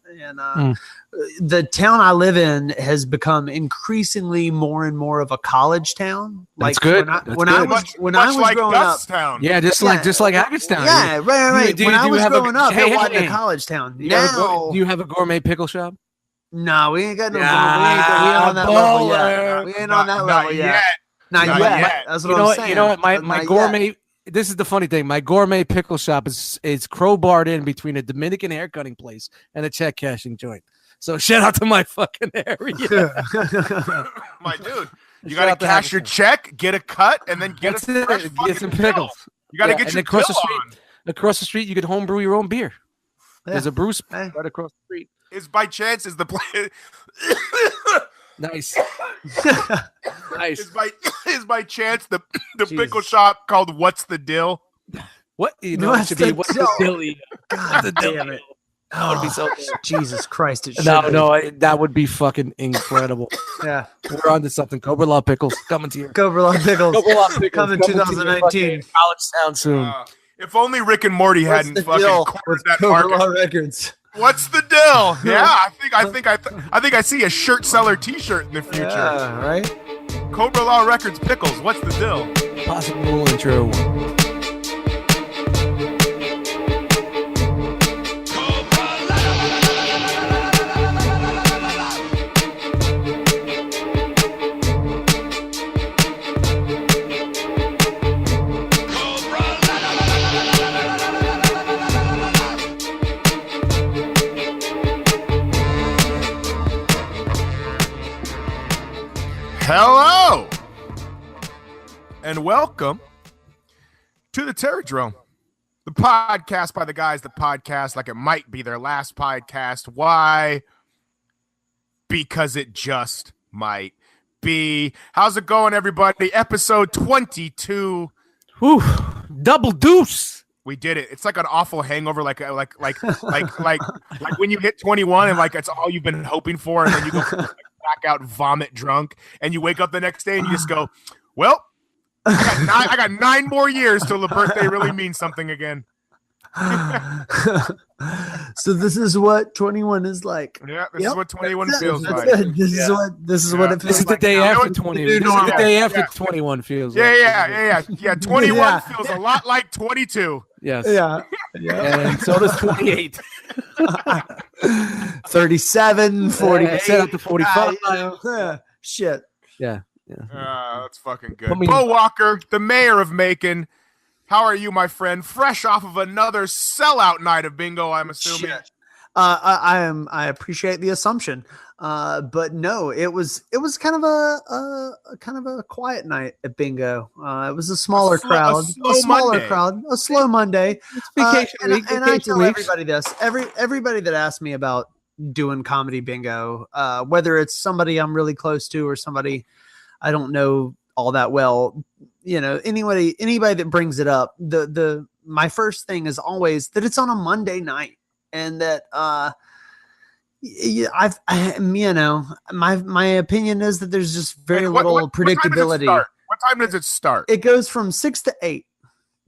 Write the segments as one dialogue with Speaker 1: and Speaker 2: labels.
Speaker 1: and the town I live in has become increasingly more and more of a college town.
Speaker 2: That's good.
Speaker 1: When I was growing up,
Speaker 3: town.
Speaker 2: Yeah, just like Hackettstown.
Speaker 1: Yeah, right. When I was growing up, it wasn't a college town.
Speaker 2: Do you have a gourmet pickle shop?
Speaker 1: No, we ain't got no. We ain't on that level yet. We ain't on that level yet. Not yet. That's what I'm saying.
Speaker 2: You know what? My gourmet. This is the funny thing. My gourmet pickle shop is crowbarred in between a Dominican haircutting place and a check cashing joint. So shout out to my fucking area.
Speaker 3: My dude, you got to cash your check, get a cut, and then get some pickles. You got to get your across the street. On.
Speaker 2: Across the street, you can homebrew your own beer. Yeah. There's a brew spot right across the street.
Speaker 3: Is by chance the place?
Speaker 2: Nice. Nice.
Speaker 3: Is by chance the pickle shop called What's the Dill?
Speaker 2: What? You know, it should be What's the Dill?
Speaker 1: God damn it.
Speaker 2: That would be so good.
Speaker 1: Jesus Christ. It
Speaker 2: that would be fucking incredible.
Speaker 1: Yeah.
Speaker 2: We're on to something. Cobra-LA Pickles coming to you.
Speaker 1: Cobra-LA Pickles. Coming 2019.
Speaker 2: College Sound soon.
Speaker 3: If only Rick and Morty hadn't fucking cornered that
Speaker 1: Cobra-LA Records.
Speaker 3: What's the Dill? Yeah, I think I see a shirt seller T-shirt in the future.
Speaker 1: Yeah, right.
Speaker 3: Cobra-LA Records Pickles. What's the Dill?
Speaker 2: Possible intro.
Speaker 3: Hello and welcome to the Drome, the podcast by the guys that podcast like it might be their last podcast. Why? Because it just might be. How's it going, everybody? Episode 22.
Speaker 2: Whew, double deuce.
Speaker 3: We did it. It's like an awful hangover, like when you hit 21 and like it's all you've been hoping for, and then you go back out vomit drunk, and you wake up the next day and you just go, well, I got 9 more years till the birthday really means something again.
Speaker 1: So this is what 21 is like.
Speaker 3: Yeah, this is what 21 feels like.
Speaker 1: This is what it feels like.
Speaker 2: This is the day after 20. This is the day after 21 feels like.
Speaker 3: Yeah. 21 feels a lot like 22.
Speaker 2: Yes.
Speaker 1: Yeah.
Speaker 2: And so does 28.
Speaker 1: 37, 48.
Speaker 2: Set up to 45.
Speaker 1: Shit.
Speaker 2: Yeah.
Speaker 3: That's fucking good. Bo Walker, the mayor of Macon. How are you, my friend? Fresh off of another sellout night of bingo, I'm assuming.
Speaker 1: Shit. I appreciate the assumption. But no, it was kind of a quiet night at bingo. It was a smaller crowd, a slow Monday.
Speaker 2: It's vacation week.
Speaker 1: And I tell everybody this, everybody that asks me about doing comedy bingo, whether it's somebody I'm really close to or somebody I don't know all that well, you know, anybody that brings it up, my first thing is always that it's on a Monday night, and that my opinion is that there's just very little predictability.
Speaker 3: What time does it start?
Speaker 1: It goes from 6 to 8.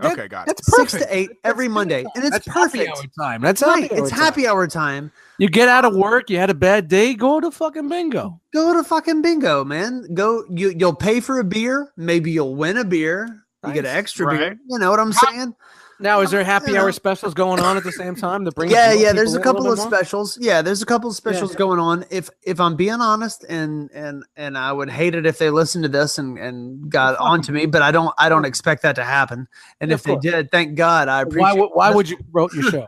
Speaker 3: Okay, got it.
Speaker 1: That's 6 to 8 every Monday, and it's perfect.
Speaker 2: Happy hour time. That's
Speaker 1: right. It's happy hour time.
Speaker 2: You get out of work, you had a bad day, go to fucking bingo.
Speaker 1: Go to fucking bingo, man. Go. You'll pay for a beer. Maybe you'll win a beer. You get an extra beer. You know what I'm saying?
Speaker 2: Now, is there happy hour specials going on at the same time to bring?
Speaker 1: Yeah. There's a couple of specials. Yeah, there's a couple of specials going on. If I'm being honest, and I would hate it if they listened to this and got onto me, but I don't expect that to happen. And if they did, thank God. I appreciate.
Speaker 2: Why would you wrote your show?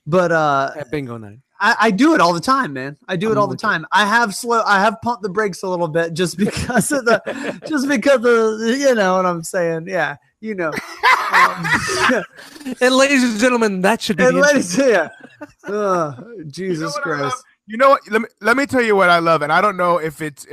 Speaker 1: But
Speaker 2: at bingo night.
Speaker 1: I do it all the time, man. I do it all the time. I have pumped the brakes a little bit just because of you know what I'm saying. Yeah, you know.
Speaker 2: And ladies and gentlemen, that should be.
Speaker 1: And ladies, Jesus Christ.
Speaker 3: You know what? Let me tell you what I love, and I don't know if it's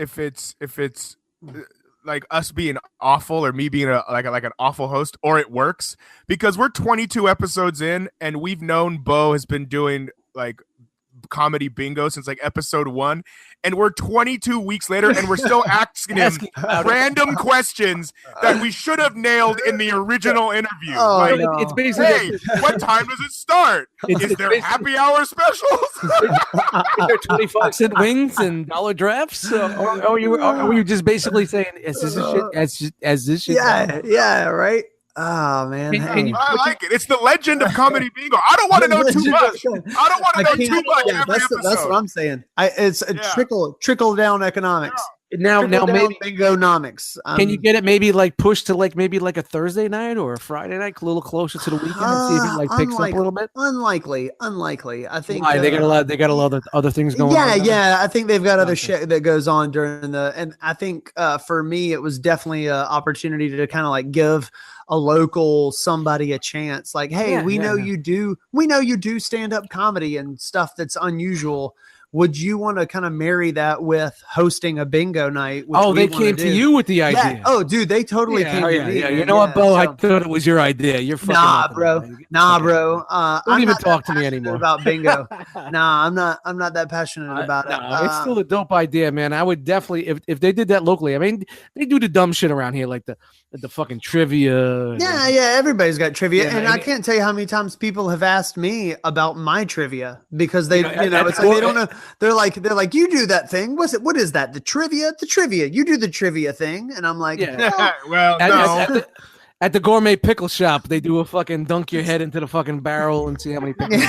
Speaker 3: like us being awful or me being like an awful host, or it works, because we're 22 episodes in and we've known Bo has been doing like comedy bingo since like episode 1, and we're 22 weeks later, and we're still asking him random questions that we should have nailed in the original interview.
Speaker 1: Oh,
Speaker 3: like,
Speaker 1: no.
Speaker 2: It's basically
Speaker 3: hey, what time does it start? Is there happy hour specials?
Speaker 2: Is there 25-cent wings and dollar drafts? Or you just basically saying, "Is this a shit? As this shit?"
Speaker 1: Yeah, right. Oh man, hey.
Speaker 3: I like it. It's the legend of comedy bingo. I don't want to know too much. I don't want to know too much.
Speaker 1: Yeah, that's what I'm saying. It's a trickle down economics.
Speaker 2: Now maybe
Speaker 1: bingo-nomics.
Speaker 2: Can you get it maybe like pushed to like maybe like a Thursday night or a Friday night, a little closer to the weekend, and see if it like picks up a little bit?
Speaker 1: Unlikely. I think
Speaker 2: they got a lot of other things going on.
Speaker 1: Yeah. I think they've got other shit that goes on during and I think for me it was definitely an opportunity to kind of like give a local somebody a chance. Like, hey, we know you do stand-up comedy and stuff that's unusual. Would you want to kind of marry that with hosting a bingo night?
Speaker 2: They came to you with the idea.
Speaker 1: Yeah. Oh, dude, they totally came to me.
Speaker 2: Yeah. You know what, Bo? I thought it was your idea. You're fucking
Speaker 1: Nah, bro.
Speaker 2: Don't even talk to me anymore
Speaker 1: about bingo. Nah, I'm not that passionate about it.
Speaker 2: It's still a dope idea, man. I would definitely, if they did that locally. I mean, they do the dumb shit around here, like the fucking trivia.
Speaker 1: Yeah. Everybody's got trivia, and I can't tell you how many times people have asked me about my trivia because they, it's like they don't know. They're like, you do that thing. What is that? The trivia. You do the trivia thing, and I'm like,
Speaker 3: well, no.
Speaker 2: At the gourmet pickle shop, they do a fucking dunk your head into the fucking barrel and see how many pickles.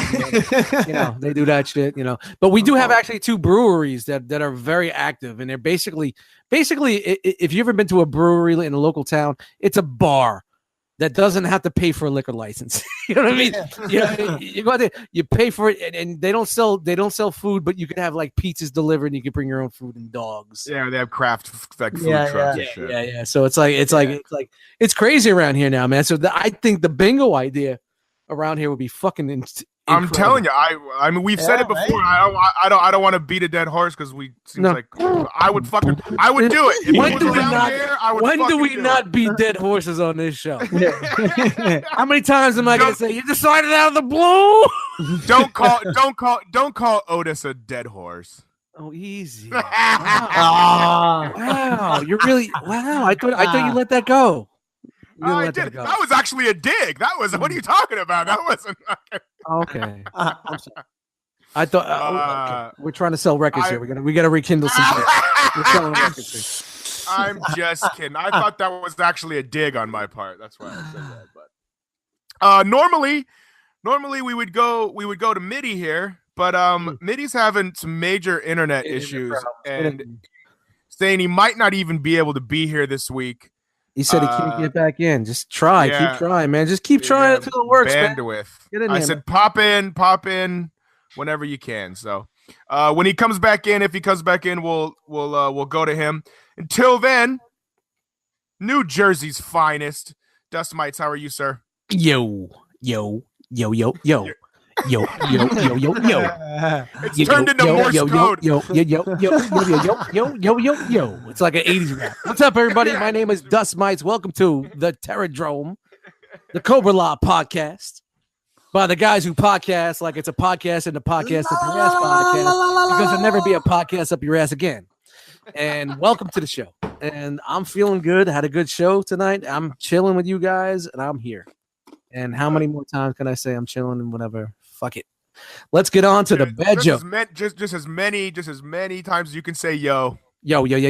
Speaker 2: They do that shit. But we do have actually 2 breweries that are very active, and they're basically, if you've ever been to a brewery in a local town, it's a bar that doesn't have to pay for a liquor license. You know what I mean? You go out there, you pay for it, and they don't sell food, but you can have like pizzas delivered, and you can bring your own food and dogs.
Speaker 3: Yeah, they have craft like food trucks and shit.
Speaker 2: Yeah. So it's crazy around here now, man. So I think the bingo idea around here would be fucking incredible.
Speaker 3: I'm telling you, I mean, we've said it before. Right? I don't want to beat a dead horse because like I would do it. When do we not beat dead horses on this show? How many times am I going to say you decided out of the blue? Don't call Otis a dead horse.
Speaker 2: Oh, easy. Wow. You're really I thought you let that go.
Speaker 3: I did. That was actually a dig. That was. What are you talking about? That wasn't.
Speaker 2: Okay. I'm sorry. I thought okay. We're trying to sell records here. We got to rekindle some shit. We're selling records here.
Speaker 3: I'm just kidding. I thought that was actually a dig on my part. That's why I said that. But normally we would go to Midi here, but Midi's having some major internet issues and saying he might not even be able to be here this week.
Speaker 2: He said he can't get back in. Just try. Keep trying, man. Just keep trying until it works,
Speaker 3: bandwidth.
Speaker 2: Man.
Speaker 3: I said pop in whenever you can. So when he comes back in, if he comes back in, we'll go to him. Until then, New Jersey's finest. Dust Mites, how are you, sir?
Speaker 2: Yo.
Speaker 3: It's turned into Morse code.
Speaker 2: Yo. It's like an 80s rap. What's up, everybody? My name is Dust Mites. Welcome to the Drome, the Cobra-LA podcast by the guys who podcast like it's a podcast and the podcast up your ass podcast because there'll never be a podcast up your ass again. And welcome to the show. And I'm feeling good. Had a good show tonight. I'm chilling with you guys, and I'm here. And how many more times can I say I'm chilling and whatever? Fuck it. Let's get on to the bed joke.
Speaker 3: Just as many times as you can say yo.
Speaker 2: Yo.
Speaker 3: Oh, there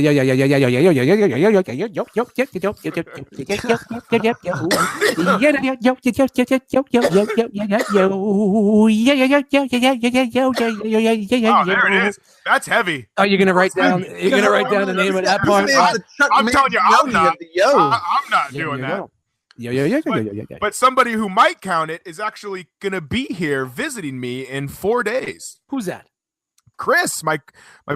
Speaker 3: it is. That's heavy.
Speaker 2: Are you gonna write down? You're gonna write down the name of that part?
Speaker 3: I'm telling you, I'm not doing that. But somebody who might count it is actually gonna be here visiting me in 4 days.
Speaker 2: Who's that?
Speaker 3: Chris, my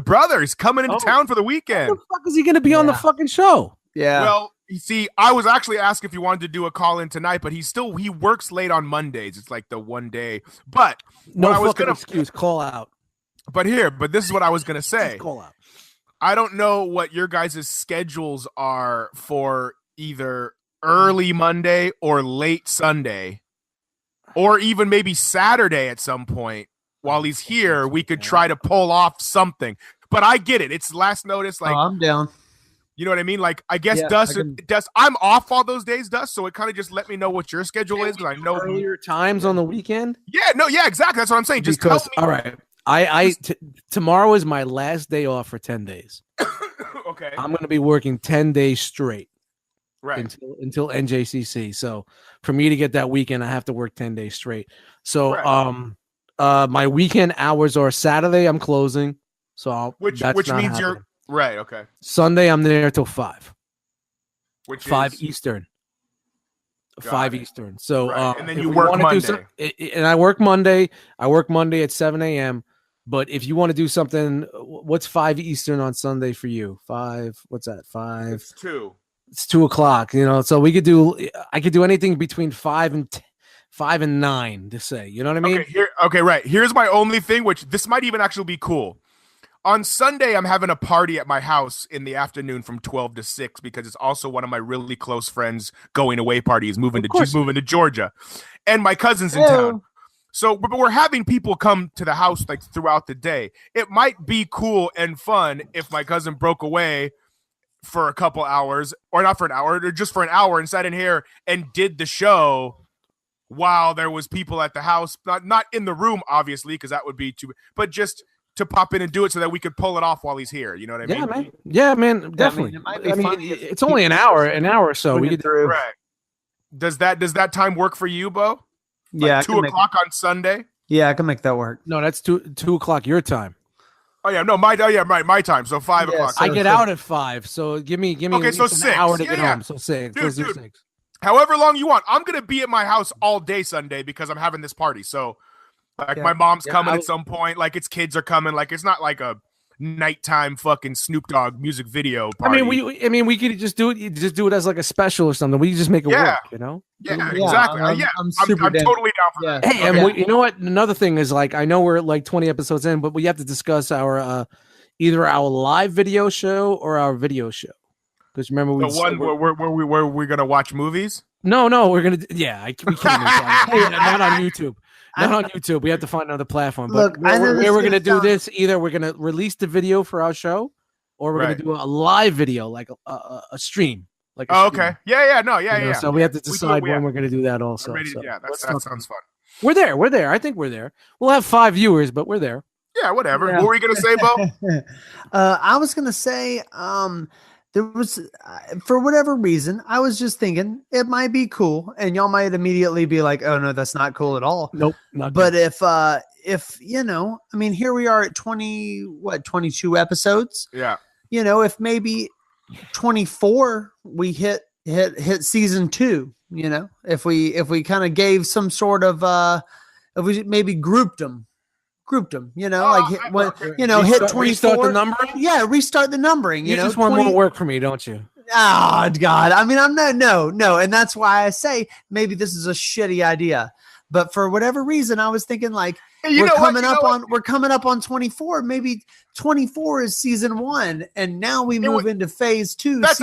Speaker 3: brother. He's coming into town for the weekend.
Speaker 2: How the fuck is he gonna be on the fucking show?
Speaker 1: Yeah.
Speaker 3: Well, you see, I was actually asked if he wanted to do a call in tonight, but he works late on Mondays. It's like the one day. But
Speaker 2: excuse. Call out.
Speaker 3: But this is what I was gonna say.
Speaker 2: Call out.
Speaker 3: I don't know what your guys' schedules are for either early Monday or late Sunday, or even maybe Saturday at some point. while he's here, we could try to pull off something. But I get it. It's last notice. Like,
Speaker 1: I'm down.
Speaker 3: You know what I mean? Like, I guess
Speaker 1: Yeah,
Speaker 3: Dust, I'm off all those days, Dust. So it kind of just let me know what your schedule is, because I know
Speaker 2: earlier times on the weekend.
Speaker 3: Yeah, exactly. That's what I'm saying. Just
Speaker 2: because,
Speaker 3: tell me.
Speaker 2: All right, tomorrow is my last day off for 10 days.
Speaker 3: Okay,
Speaker 2: I'm going to be working 10 days straight,
Speaker 3: right?
Speaker 2: Until NJCC. So for me to get that weekend, I have to work 10 days straight. So my weekend hours are Saturday. I'm closing. So
Speaker 3: which means happening. You're right. Okay.
Speaker 2: Sunday I'm there till 5.
Speaker 3: Which
Speaker 2: 5
Speaker 3: is
Speaker 2: Eastern. 5 Eastern. So
Speaker 3: and then you work Monday.
Speaker 2: And I work Monday. I work Monday at 7 a.m. But if you want to do something, what's 5 Eastern on Sunday for you? 5. What's that? 5.
Speaker 3: It's 2.
Speaker 2: It's 2 o'clock. You know, so I could do anything between 5 and 9 to say. You know what I mean?
Speaker 3: Okay, right. Here's my only thing, which this might even actually be cool. On Sunday, I'm having a party at my house in the afternoon from 12 to 6 because it's also one of my really close friends' going away parties, moving to Georgia, and my cousin's in town. So, but we're having people come to the house like throughout the day. It might be cool and fun if my cousin broke away for a couple hours, or not for an hour, or just for an hour, and sat in here and did the show while there was people at the house, not in the room, obviously, because that would be too, but just to pop in and do it so that we could pull it off while he's here. You know what I mean?
Speaker 2: Yeah, man, definitely. It's only an hour or so. We could do.
Speaker 3: Right. Does that time work for you, Bo?
Speaker 1: Yeah,
Speaker 3: 2 o'clock on Sunday.
Speaker 1: Yeah, I can make that work.
Speaker 2: No, that's 2 o'clock your time.
Speaker 3: Oh yeah, no, my time. So 5 o'clock.
Speaker 2: I get out at 5. So give me
Speaker 3: okay, so 6.
Speaker 2: An hour to get home. So 6. Dude, 6.
Speaker 3: However long you want. I'm gonna be at my house all day Sunday because I'm having this party. So my mom's coming at some point. Like its kids are coming. Like it's not like a nighttime fucking Snoop Dogg music video party.
Speaker 2: We could just do it as like a special or something. We just make it work, you know?
Speaker 3: Yeah, exactly. I'm totally down for that.
Speaker 2: Hey, and you know what? Another thing is, like, I know we're like 20 episodes in, but we have to discuss our either our live video show or our video show. Because remember,
Speaker 3: where we're gonna watch movies.
Speaker 2: No, we're gonna. Yeah, we can't. Not on YouTube. Not on YouTube. We have to find another platform. But we're going to do this. Either we're going to release the video for our show, or we're going to do a live video, like a stream. Like
Speaker 3: okay. Yeah.
Speaker 2: So we have to decide when we're going to do that also.
Speaker 3: That sounds fun.
Speaker 2: We're there. I think we're there. We'll have 5 viewers, but we're there.
Speaker 3: Yeah, whatever. Yeah. What were you going to say, Bo?
Speaker 1: I was going to say, there was, for whatever reason, I was just thinking it might be cool, and y'all might immediately be like, "Oh no, that's not cool at all."
Speaker 2: Nope, not
Speaker 1: but good. If you know, I mean, here we are at 22 episodes.
Speaker 3: Yeah.
Speaker 1: You know, if maybe 24 we hit season 2. You know, if we kind of gave some sort of if we maybe grouped them. You know, hit 24.
Speaker 2: Restart the numbering.
Speaker 1: Yeah, restart the numbering. You know,
Speaker 2: just want more work for me, don't you?
Speaker 1: Oh God! I mean, I'm no, and that's why I say maybe this is a shitty idea. But for whatever reason, I was thinking like we're coming up on 24. Maybe 24 is season 1, and now we move into phase 2. That's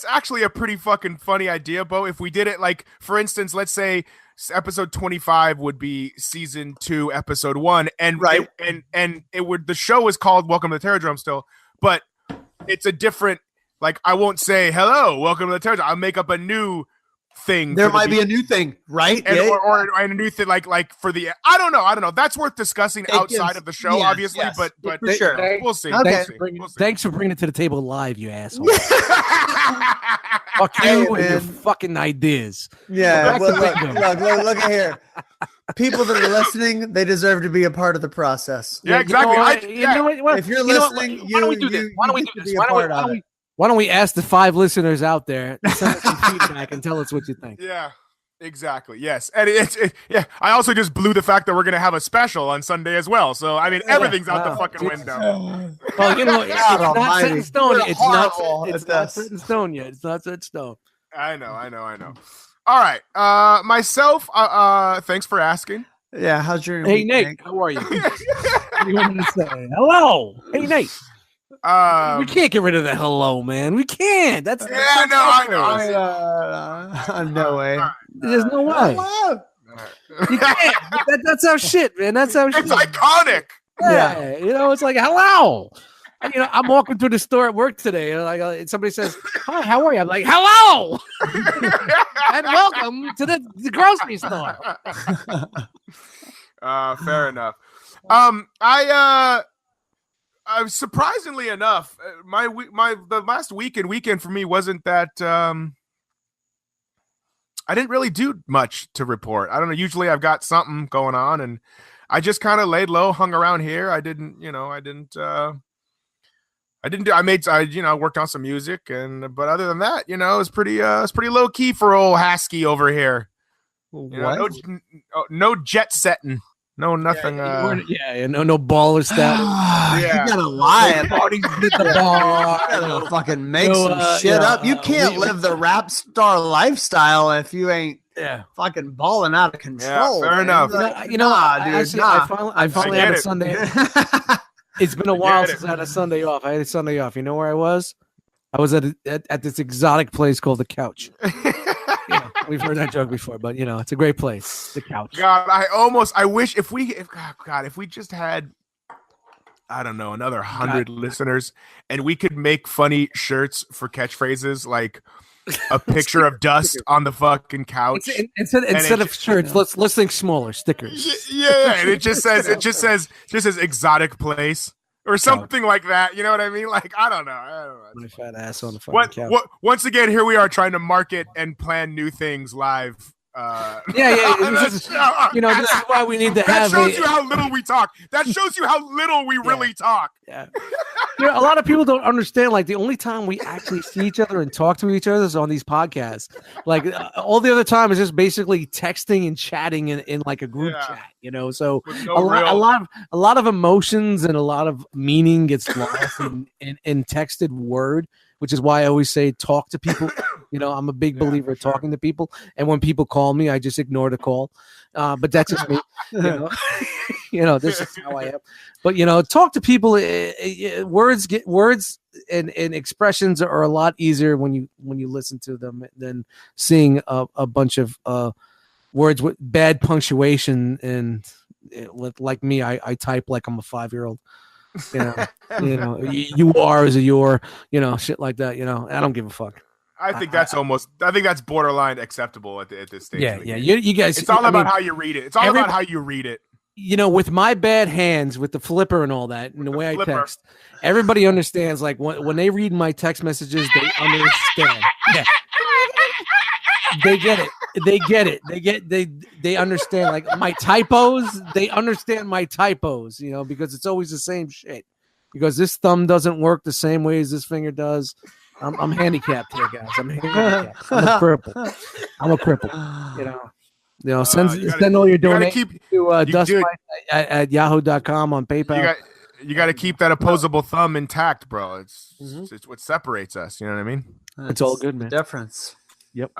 Speaker 3: actually a pretty fucking funny idea, Bo. If we did it like, for instance, let's say episode 25 would be season 2, episode 1, and the show is called Welcome to the Terror Drum still, but it's a different, like, I won't say hello, welcome to the Terror Drum. I'll make up a new thing.
Speaker 1: There might be a new thing, right?
Speaker 3: And, or a new thing, like for the, I don't know. That's worth discussing outside of the show, obviously, but
Speaker 1: for sure.
Speaker 3: We'll see.
Speaker 1: Okay.
Speaker 3: We'll see.
Speaker 2: Thanks for bringing it to the table live, you asshole. Fuck you and your fucking ideas.
Speaker 1: Yeah, look at here. People that are listening, they deserve to be a part of the process.
Speaker 3: Yeah, exactly.
Speaker 1: If you're listening,
Speaker 2: why don't we do this? Why don't we ask the 5 listeners out there to send us some feedback and tell us what you think?
Speaker 3: Yeah, exactly. Yes, and I also just blew the fact that we're gonna have a special on Sunday as well. So I mean, everything's out the fucking window.
Speaker 2: Well, you know, it's not set in stone. It's not set in stone yet. It's not set in stone.
Speaker 3: I know. All right, myself. Thanks for asking.
Speaker 1: Yeah, how's your?
Speaker 2: Hey Nate, how are you? What do you want me to say? Hello. Hey Nate. We can't get rid of the hello, man. We can't. I know.
Speaker 1: No way.
Speaker 2: There's no way. You can't. That's our shit, man. That's our shit.
Speaker 3: It's iconic.
Speaker 2: Yeah. You know, it's like, hello. You know, I'm walking through the store at work today, and like somebody says, "Hi, how are you?" I'm like, "Hello, and welcome to the grocery store."
Speaker 3: Fair enough. I surprisingly enough, the last weekend for me wasn't that. I didn't really do much to report. I don't know. Usually, I've got something going on, and I just kind of laid low, hung around here. I worked on some music, but other than that, it was pretty low key for old Hasky over here. No jet setting, no nothing.
Speaker 2: No baller stuff.
Speaker 1: You gotta lie.
Speaker 2: Parties at the bar.
Speaker 1: You gotta fucking make some shit up. You can't live the rap star lifestyle if you ain't fucking balling out of control.
Speaker 3: Yeah, fair enough.
Speaker 1: Dude.
Speaker 2: I finally had a Sunday. It's been a while since I had a Sunday off. I had a Sunday off. You know where I was? I was at this exotic place called The Couch. We've heard that joke before, but it's a great place. The Couch.
Speaker 3: God, I wish if we just had, I don't know, another 100 listeners, and we could make funny shirts for catchphrases like a picture of dust on the fucking couch.
Speaker 2: Instead of shirts, let's think smaller stickers.
Speaker 3: Yeah, and it just says exotic place or something like that. You know what I mean? Like I don't know.
Speaker 2: My fat ass on the fucking couch.
Speaker 3: Once again, here we are trying to market and plan new things live.
Speaker 2: This is why we need to have.
Speaker 3: That shows you how little we talk. That shows you how little we really talk.
Speaker 2: Yeah. A lot of people don't understand. Like the only time we actually see each other and talk to each other is on these podcasts. Like all the other time is just basically texting and chatting in like a group chat. So a lot of emotions and a lot of meaning gets lost in texted word. Which is why I always say talk to people. I'm a big believer of talking to people. And when people call me, I just ignore the call. But that's just me. This is how I am. But talk to people. Words and expressions are a lot easier when you listen to them than seeing a bunch of words with bad punctuation and like me. I type like I'm a 5-year-old. You are as a your, shit like that. I don't give a fuck.
Speaker 3: I think that's borderline acceptable at this stage.
Speaker 2: Yeah. You guys.
Speaker 3: It's all about how you read it. It's all about how you read it.
Speaker 2: With my bad hands, with the flipper and all that, and the way I text, everybody understands. Like when they read my text messages, they understand. Yeah. They get it. They understand like my typos. They understand my typos, because it's always the same shit. Because this thumb doesn't work the same way as this finger does. I'm handicapped here, guys. I'm handicapped. I'm a cripple. Send all your donations to dustmite at yahoo.com on PayPal.
Speaker 3: You got to keep that opposable thumb intact, bro. It's what separates us. You know what I mean?
Speaker 2: It's all good, man.
Speaker 1: Difference.
Speaker 2: Yep.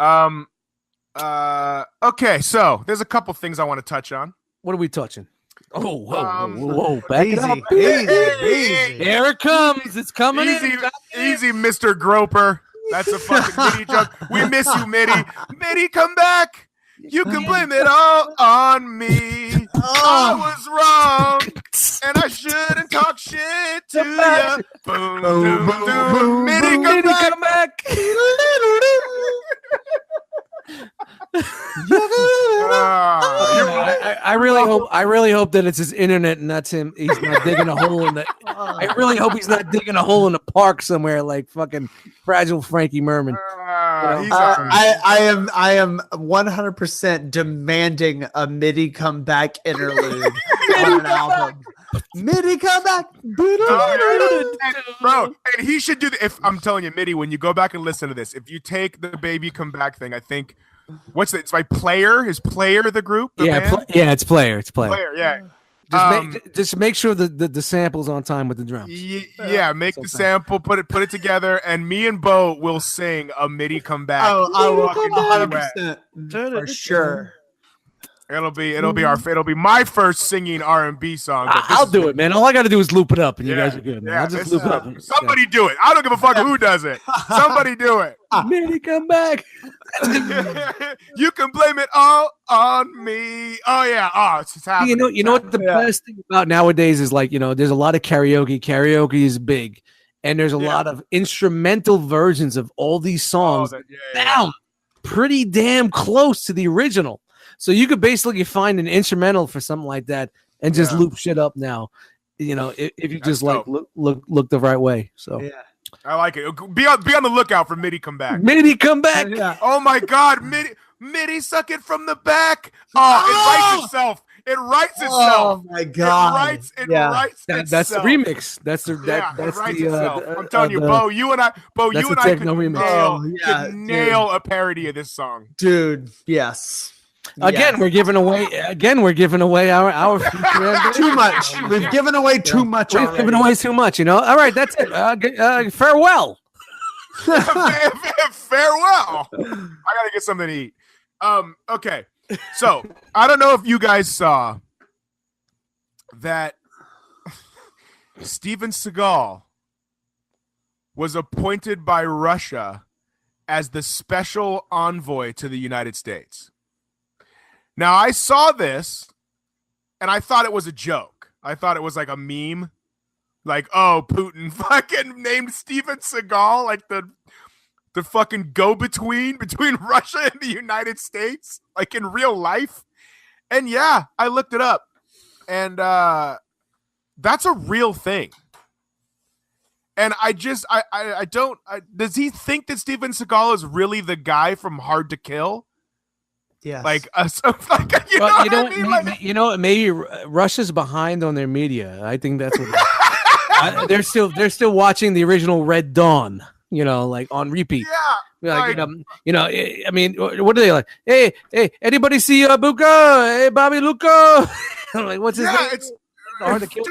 Speaker 3: Okay, so there's a couple things I want to touch on.
Speaker 2: What are we touching? Whoa. Back
Speaker 1: easy,
Speaker 2: it up.
Speaker 1: Easy.
Speaker 2: Here it comes. It's coming
Speaker 3: Easy, Mr. Groper. That's a fucking Midi joke. We miss you, Midi. Midi, come back. You can blame it all on me. I was wrong, and I shouldn't talk shit to you. Boom, boom, boom. Midi, come back.
Speaker 2: I really hope that it's his internet and that's him. He's not digging a hole in the. I really hope he's not digging a hole in the park somewhere like fucking Fragile Frankie Merman.
Speaker 1: I am 100% demanding a Midi comeback interlude on an album. Midi comeback,
Speaker 3: bro. And he should do the. If I'm telling you, Midi, when you go back and listen to this, if you take the baby comeback thing, I think. What's it? It's by Player. Is Player the group?
Speaker 2: It's Player. It's Player.
Speaker 3: Player, yeah.
Speaker 2: Just make sure the sample's on time with the drums.
Speaker 3: Yeah, make the sample, put it together, and me and Bo will sing a Midi comeback.
Speaker 1: Oh, I will 100% for sure.
Speaker 3: It'll be my first singing R&B song.
Speaker 2: I'll do it, man. All I got to do is loop it up, and you guys are good, man.
Speaker 3: Yeah,
Speaker 2: I'll just loop it up.
Speaker 3: Somebody do it. I don't give a fuck who does it. Somebody do it.
Speaker 2: Midi, come back.
Speaker 3: You can blame it all on me. Oh yeah. Oh, it's happening.
Speaker 2: You know what the best thing about nowadays is, like, there's a lot of karaoke. Karaoke is big, and there's a lot of instrumental versions of all these songs. Now, pretty damn close to the original. So you could basically find an instrumental for something like that and just loop shit up now, if you just look the right way. So
Speaker 3: I like it. Be on the lookout for Midi come back.
Speaker 2: Midi come back.
Speaker 3: Oh my God, Midi suck it from the back. Oh, it writes itself. It writes itself.
Speaker 1: Oh my God.
Speaker 3: It writes itself.
Speaker 2: That's the remix. That's
Speaker 3: it writes itself. I'm telling you, Bo, you and I could nail a parody of this song.
Speaker 1: Dude, yes.
Speaker 2: Again, we're giving away our future.
Speaker 1: Too much. We've given away too much.
Speaker 2: We've given away too much, All right, that's it. Farewell.
Speaker 3: Farewell. I gotta get something to eat. Okay. So I don't know if you guys saw that Steven Seagal was appointed by Russia as the special envoy to the United States. Now, I saw this, and I thought it was a joke. I thought it was like a meme. Like, oh, Putin fucking named Steven Seagal like the fucking go-between between Russia and the United States, like in real life. And yeah, I looked it up. And that's a real thing. And does he think that Steven Seagal is really the guy from Hard to Kill?
Speaker 1: Yes.
Speaker 2: Maybe Russia's behind on their media. I think that's what they're still watching the original Red Dawn, like on repeat.
Speaker 3: Yeah.
Speaker 2: I mean, what are they like? Hey, anybody see Buka? Hey, Bobby Luco? Like, what's his name?
Speaker 3: It's
Speaker 2: Hard to Kill.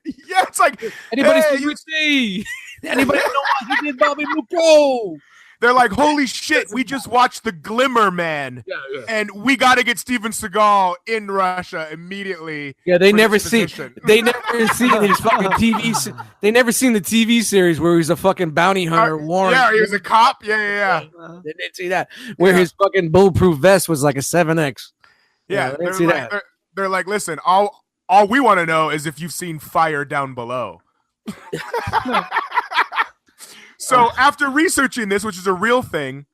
Speaker 3: Yeah, it's like,
Speaker 2: anybody see anybody know what he did, Bobby Luco?
Speaker 3: They're like, holy shit, we just watched The Glimmer Man, and we got to get Steven Seagal in Russia immediately.
Speaker 2: Yeah, they never seen his fucking TV. They never seen the TV series where he's a fucking bounty hunter. Warren.
Speaker 3: Yeah, he was a cop. Yeah.
Speaker 2: They didn't see that. Where his fucking bulletproof vest was like a 7X.
Speaker 3: Yeah, they didn't see that. They're like, listen, all we want to know is if you've seen Fire Down Below. So after researching this, which is a real thing,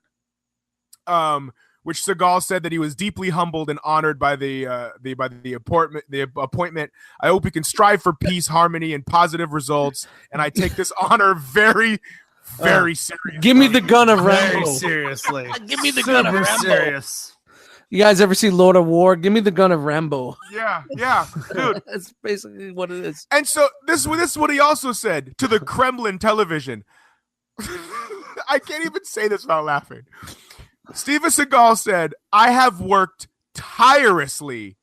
Speaker 3: which Seagal said that he was deeply humbled and honored by the appointment. I hope we can strive for peace, harmony, and positive results. And I take this honor very, very seriously.
Speaker 2: Give me the gun of Rambo.
Speaker 1: Very seriously.
Speaker 2: Give me the gun of Rambo.
Speaker 1: Serious.
Speaker 2: You guys ever see Lord of War? Give me the gun of Rambo.
Speaker 3: Yeah, dude.
Speaker 2: That's basically what it is.
Speaker 3: And so this is what he also said to the Kremlin television. I can't even say this without laughing. Steven Seagal said, I have worked tirelessly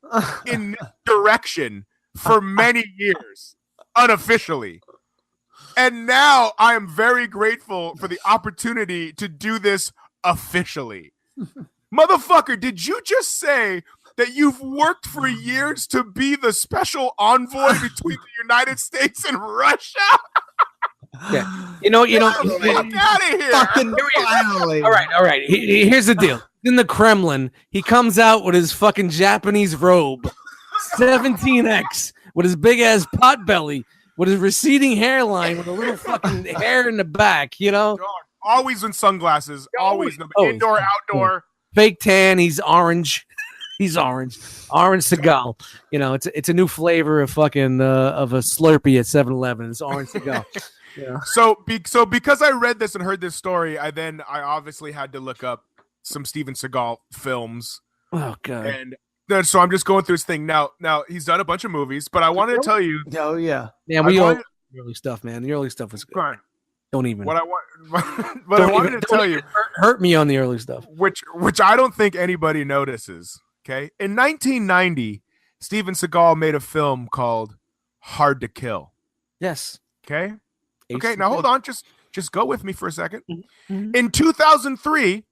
Speaker 3: in this direction for many years, unofficially. And now I am very grateful for the opportunity to do this officially. Motherfucker, did you just say that you've worked for years to be the special envoy between the United States and Russia?
Speaker 2: Yeah,
Speaker 3: fuck out of here.
Speaker 1: Fucking finally.
Speaker 2: All right. Here's the deal. In the Kremlin, he comes out with his fucking Japanese robe, 17X, with his big ass pot belly, with his receding hairline, with a little fucking hair in the back.
Speaker 3: Always in sunglasses. Always indoor, outdoor.
Speaker 2: Fake tan. He's orange. Orange Seagal. It's a new flavor of fucking of a Slurpee at 7-Eleven. It's Orange Seagal. Yeah.
Speaker 3: So because I read this and heard this story, I obviously had to look up some Steven Seagal films.
Speaker 2: Oh god.
Speaker 3: And so I'm just going through his thing now. He's done a bunch of movies, but I wanted to tell you.
Speaker 1: Oh yeah.
Speaker 2: Yeah, the early stuff, man. The early stuff was good.
Speaker 3: Fine.
Speaker 2: Don't even.
Speaker 3: What I wanted to tell you.
Speaker 2: Hurt me on the early stuff.
Speaker 3: Which I don't think anybody notices. Okay. In 1990, Steven Seagal made a film called Hard to Kill.
Speaker 2: Yes.
Speaker 3: Okay. Okay, now hold on. Just go with me for a second.
Speaker 2: Mm-hmm.
Speaker 3: In 2003,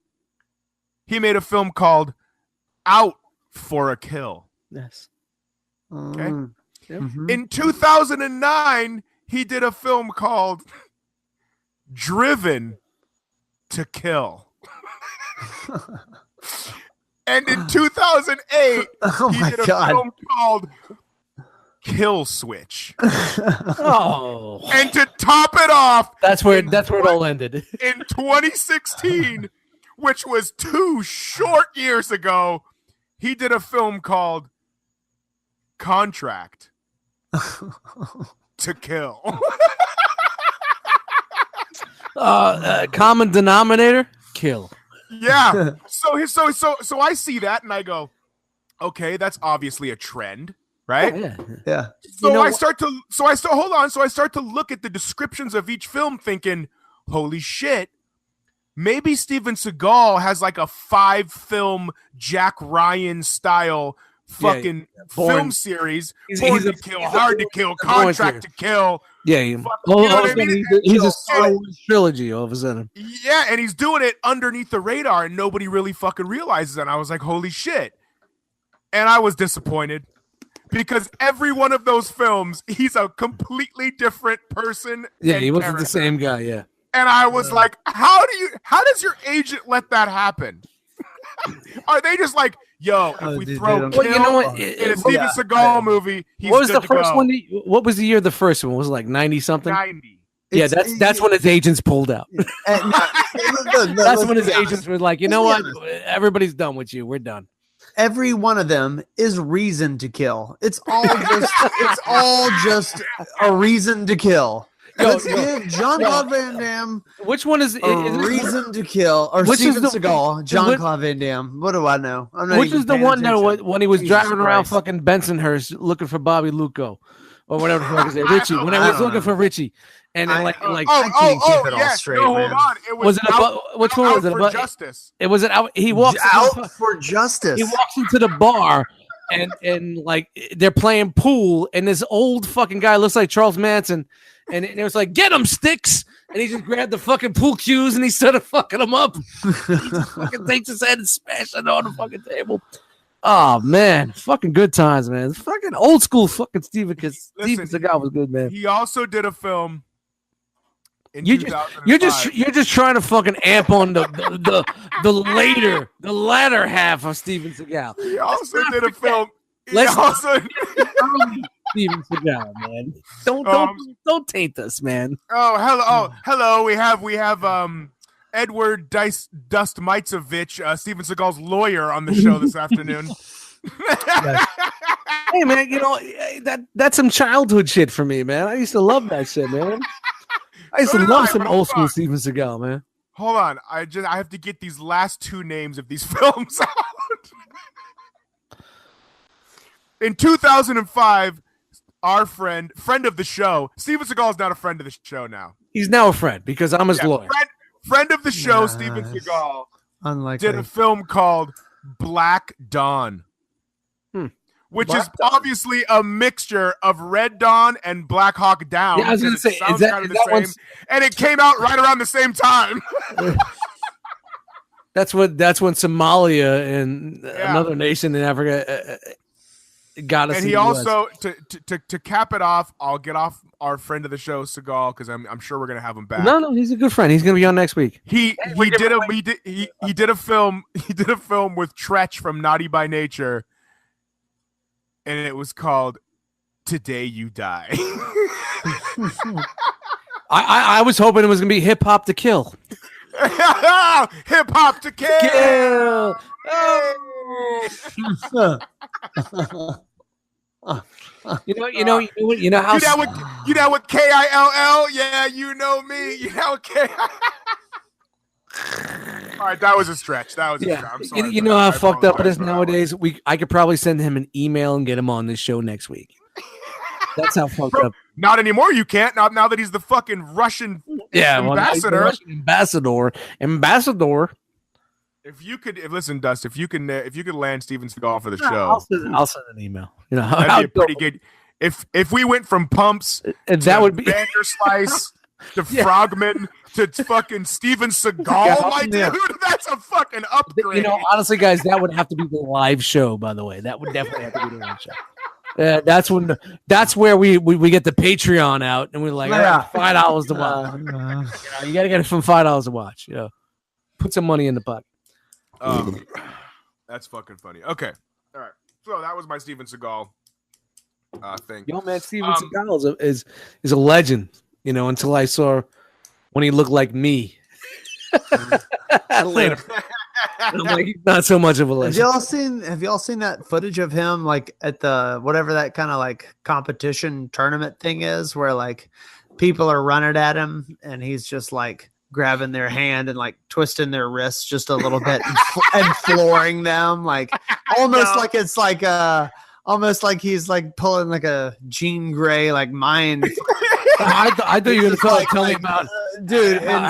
Speaker 3: he made a film called Out for a kill.
Speaker 2: Yes.
Speaker 3: Okay.
Speaker 1: Mhm.
Speaker 3: In 2009, he did a film called Driven to Kill. And in 2008,
Speaker 1: Oh
Speaker 3: he
Speaker 1: my
Speaker 3: did a
Speaker 1: God.
Speaker 3: film called Kill Switch.
Speaker 2: Oh,
Speaker 3: And to top it off,
Speaker 2: that's where it all ended.
Speaker 3: in 2016, which was 2 short years ago, he did a film called Contract to Kill.
Speaker 2: Common denominator, kill.
Speaker 3: Yeah. So I see that and I go, okay, that's obviously a trend, right?
Speaker 2: Yeah.
Speaker 1: Yeah.
Speaker 3: So I start to look at the descriptions of each film thinking, holy shit, maybe Steven Seagal has like a 5-film Jack Ryan style fucking film series. Born to Kill, Hard to Kill, Contract to Kill.
Speaker 2: Yeah.
Speaker 3: You know what I mean?
Speaker 2: He's a Star Wars trilogy all of a sudden.
Speaker 3: Yeah, and he's doing it underneath the radar and nobody really fucking realizes it. And I was like, holy shit. And I was disappointed because every one of those films, he's a completely different person.
Speaker 2: Yeah, he wasn't
Speaker 3: character.
Speaker 2: the same guy, yeah.
Speaker 3: And I was like, how does your agent let that happen? Are they just like, yo, if we throw Kill
Speaker 2: you know what?
Speaker 3: in a Steven Seagal movie, he's
Speaker 2: what was
Speaker 3: good
Speaker 2: the
Speaker 3: to
Speaker 2: first
Speaker 3: go.
Speaker 2: one? What was the year the first one? Was it like 90 something?
Speaker 3: 90.
Speaker 2: Yeah, that's when his agents pulled out. That's when his agents were like, you know what? Everybody's done with you. We're done.
Speaker 1: Every one of them is reason to kill. It's all just a reason to kill. Let's give Jean-Claude Van Damme
Speaker 2: Which one is
Speaker 1: a reason to kill, or
Speaker 2: Which is
Speaker 1: Steven Seagal, Jean-Claude Van Damme. What do I know? I'm not
Speaker 2: Which
Speaker 1: even
Speaker 2: is the
Speaker 1: paying
Speaker 2: one that
Speaker 1: attention.
Speaker 2: when he was
Speaker 1: Jesus
Speaker 2: driving around
Speaker 1: Christ.
Speaker 2: fucking Bensonhurst looking for Bobby Luco or whatever the fuck is it? Richie. When I was looking for Richie, and then like
Speaker 1: I can't keep it all straight,
Speaker 3: no,
Speaker 1: man.
Speaker 3: hold on. It
Speaker 2: Was it which one was it?
Speaker 3: for Justice.
Speaker 2: It was out. He walks
Speaker 1: Out for Justice.
Speaker 2: He walks into the bar and like they're playing pool, and this old fucking guy looks like Charles Manson, and it was like, "Get him, Sticks!" And he just grabbed the fucking pool cues and he started fucking him up. He just fucking takes his head and smashes it on the fucking table. Oh man, fucking good times, man. It's fucking old school fucking Steven, because Steven Seagal was good, man.
Speaker 3: He also did a film in
Speaker 2: You're
Speaker 3: 2005.
Speaker 2: just trying to fucking amp on the latter half of Steven Seagal.
Speaker 3: He also did a film.
Speaker 2: Let's-
Speaker 3: Also,
Speaker 2: Steven Seagal, man.
Speaker 3: Oh,
Speaker 2: Don't taint us, man.
Speaker 3: hello. We have Edward Dust Maitzovich, Steven Seagal's lawyer, on the show this afternoon.
Speaker 2: Hey man, you know that's some childhood shit for me, man. I used to love that shit, man. I used to love some old school Steven Seagal, man.
Speaker 3: Hold on, I have to get these last 2 names of these films out. In 2005, our friend of the show, Steven Seagal is not a friend of the show now.
Speaker 2: He's now a friend because I'm his lawyer.
Speaker 3: Friend of the show,
Speaker 1: Nice.
Speaker 3: Steven Seagal,
Speaker 1: Unlikely.
Speaker 3: did a film called Black Dawn, which
Speaker 2: Black
Speaker 3: is obviously a mixture of Red Dawn and Black Hawk Down.
Speaker 2: Yeah, I was gonna
Speaker 3: because it
Speaker 2: say,
Speaker 3: sounds
Speaker 2: is that
Speaker 3: kind of the same,
Speaker 2: one's-
Speaker 3: and it came out right around the same time.
Speaker 2: That's when Somalia and another nation in Africa got us.
Speaker 3: And he also to cap it off, I'll get off our friend of the show, Seagal, because I'm sure we're gonna have him back.
Speaker 2: No, he's a good friend. He's gonna be on next week.
Speaker 3: He did a film with Tretch from Naughty by Nature, and it was called Today You Die.
Speaker 2: I was hoping it was gonna be Hip Hop to Kill.
Speaker 3: Hip hop to kill.
Speaker 2: Kill. You know how
Speaker 3: You know what KILL? Yeah, you know me. You know what All right, that was a stretch. That was a stretch. I'm sorry.
Speaker 2: You know how fucked up it is nowadays. I could probably send him an email and get him on this show next week. That's how fucked up.
Speaker 3: Not anymore. You can't. Now that he's the fucking Russian ambassador.
Speaker 2: Ambassador.
Speaker 3: Listen, Dust. If you could land Steven Seagal for the show,
Speaker 2: I'll send an email. You know,
Speaker 3: that'd be a pretty good. If we went from pumps,
Speaker 2: and that would be
Speaker 3: Vanderslice, to Frogman to fucking Steven Seagal, my dude. That's a fucking upgrade.
Speaker 2: You know, honestly, guys, that would have to be the live show. By the way, that would definitely have to be the live show. That's where we get the Patreon out, and we're like, all right, $5 to watch. You got to get it from $5 to watch. You know, put some money in the pocket.
Speaker 3: That's fucking funny. Okay, all right. So that was my Steven Seagal thing.
Speaker 2: Yo, man, Steven Seagal is a legend. You know, until I saw when he looked like me. Later. I'm like, he's not so much of a legend.
Speaker 1: Have y'all seen that footage of him like at the whatever that kind of like competition tournament thing is, where like people are running at him and he's just like grabbing their hand and like twisting their wrists just a little bit and flooring them, like almost like it's like almost like he's like pulling like a Jean Grey like mind.
Speaker 2: I thought you were going to tell me about,
Speaker 1: dude,
Speaker 2: and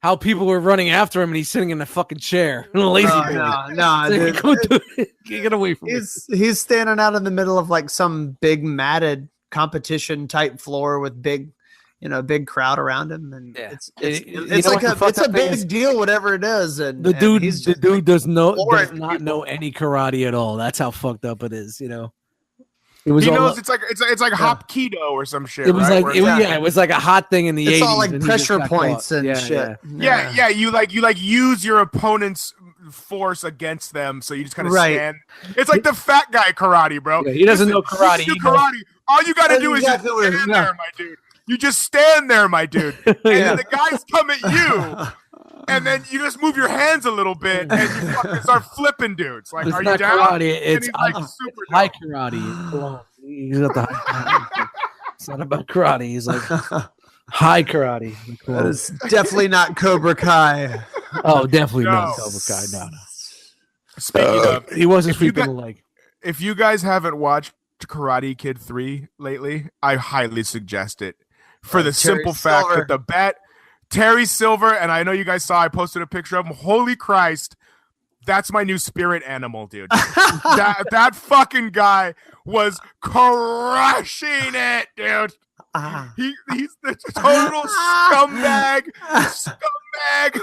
Speaker 2: how people were running after him and he's sitting in a fucking chair. Lazy boy.
Speaker 1: No, dude.
Speaker 2: Get away from me.
Speaker 1: He's standing out in the middle of like some big matted competition type floor with big crowd around him, and it's like a big deal, whatever it is. And
Speaker 2: the dude does not know any karate at all. That's how fucked up it is, you know.
Speaker 3: He knows it's like hop keto or some shit.
Speaker 2: It was right? It was like a hot thing in the 80s.
Speaker 1: It's all like pressure points and shit.
Speaker 3: Yeah. You use your opponent's force against them, so you just kind of stand. It's like the fat guy karate, bro.
Speaker 2: Yeah, he doesn't know karate.
Speaker 3: All you got to do is just stand there, my dude. You just stand there, my dude, and then the guys come at you, and then you just move your hands a little bit, and you fucking start flipping dudes. Like,
Speaker 2: it's
Speaker 3: are
Speaker 2: not
Speaker 3: you down?
Speaker 2: Karate. It's
Speaker 3: like super
Speaker 2: high karate. He's got the high karate. It's not about karate. He's like high karate.
Speaker 1: That is definitely not Cobra Kai.
Speaker 2: Oh, definitely not Cobra Kai. No.
Speaker 3: Speaking of,
Speaker 2: he wasn't sweeping the leg.
Speaker 3: If you guys haven't watched Karate Kid 3 lately, I highly suggest it. For the simple fact that Terry Silver, and I know you guys saw, I posted a picture of him. Holy Christ, that's my new spirit animal, dude. that fucking guy was crushing it, dude. He's the total scumbag. Like,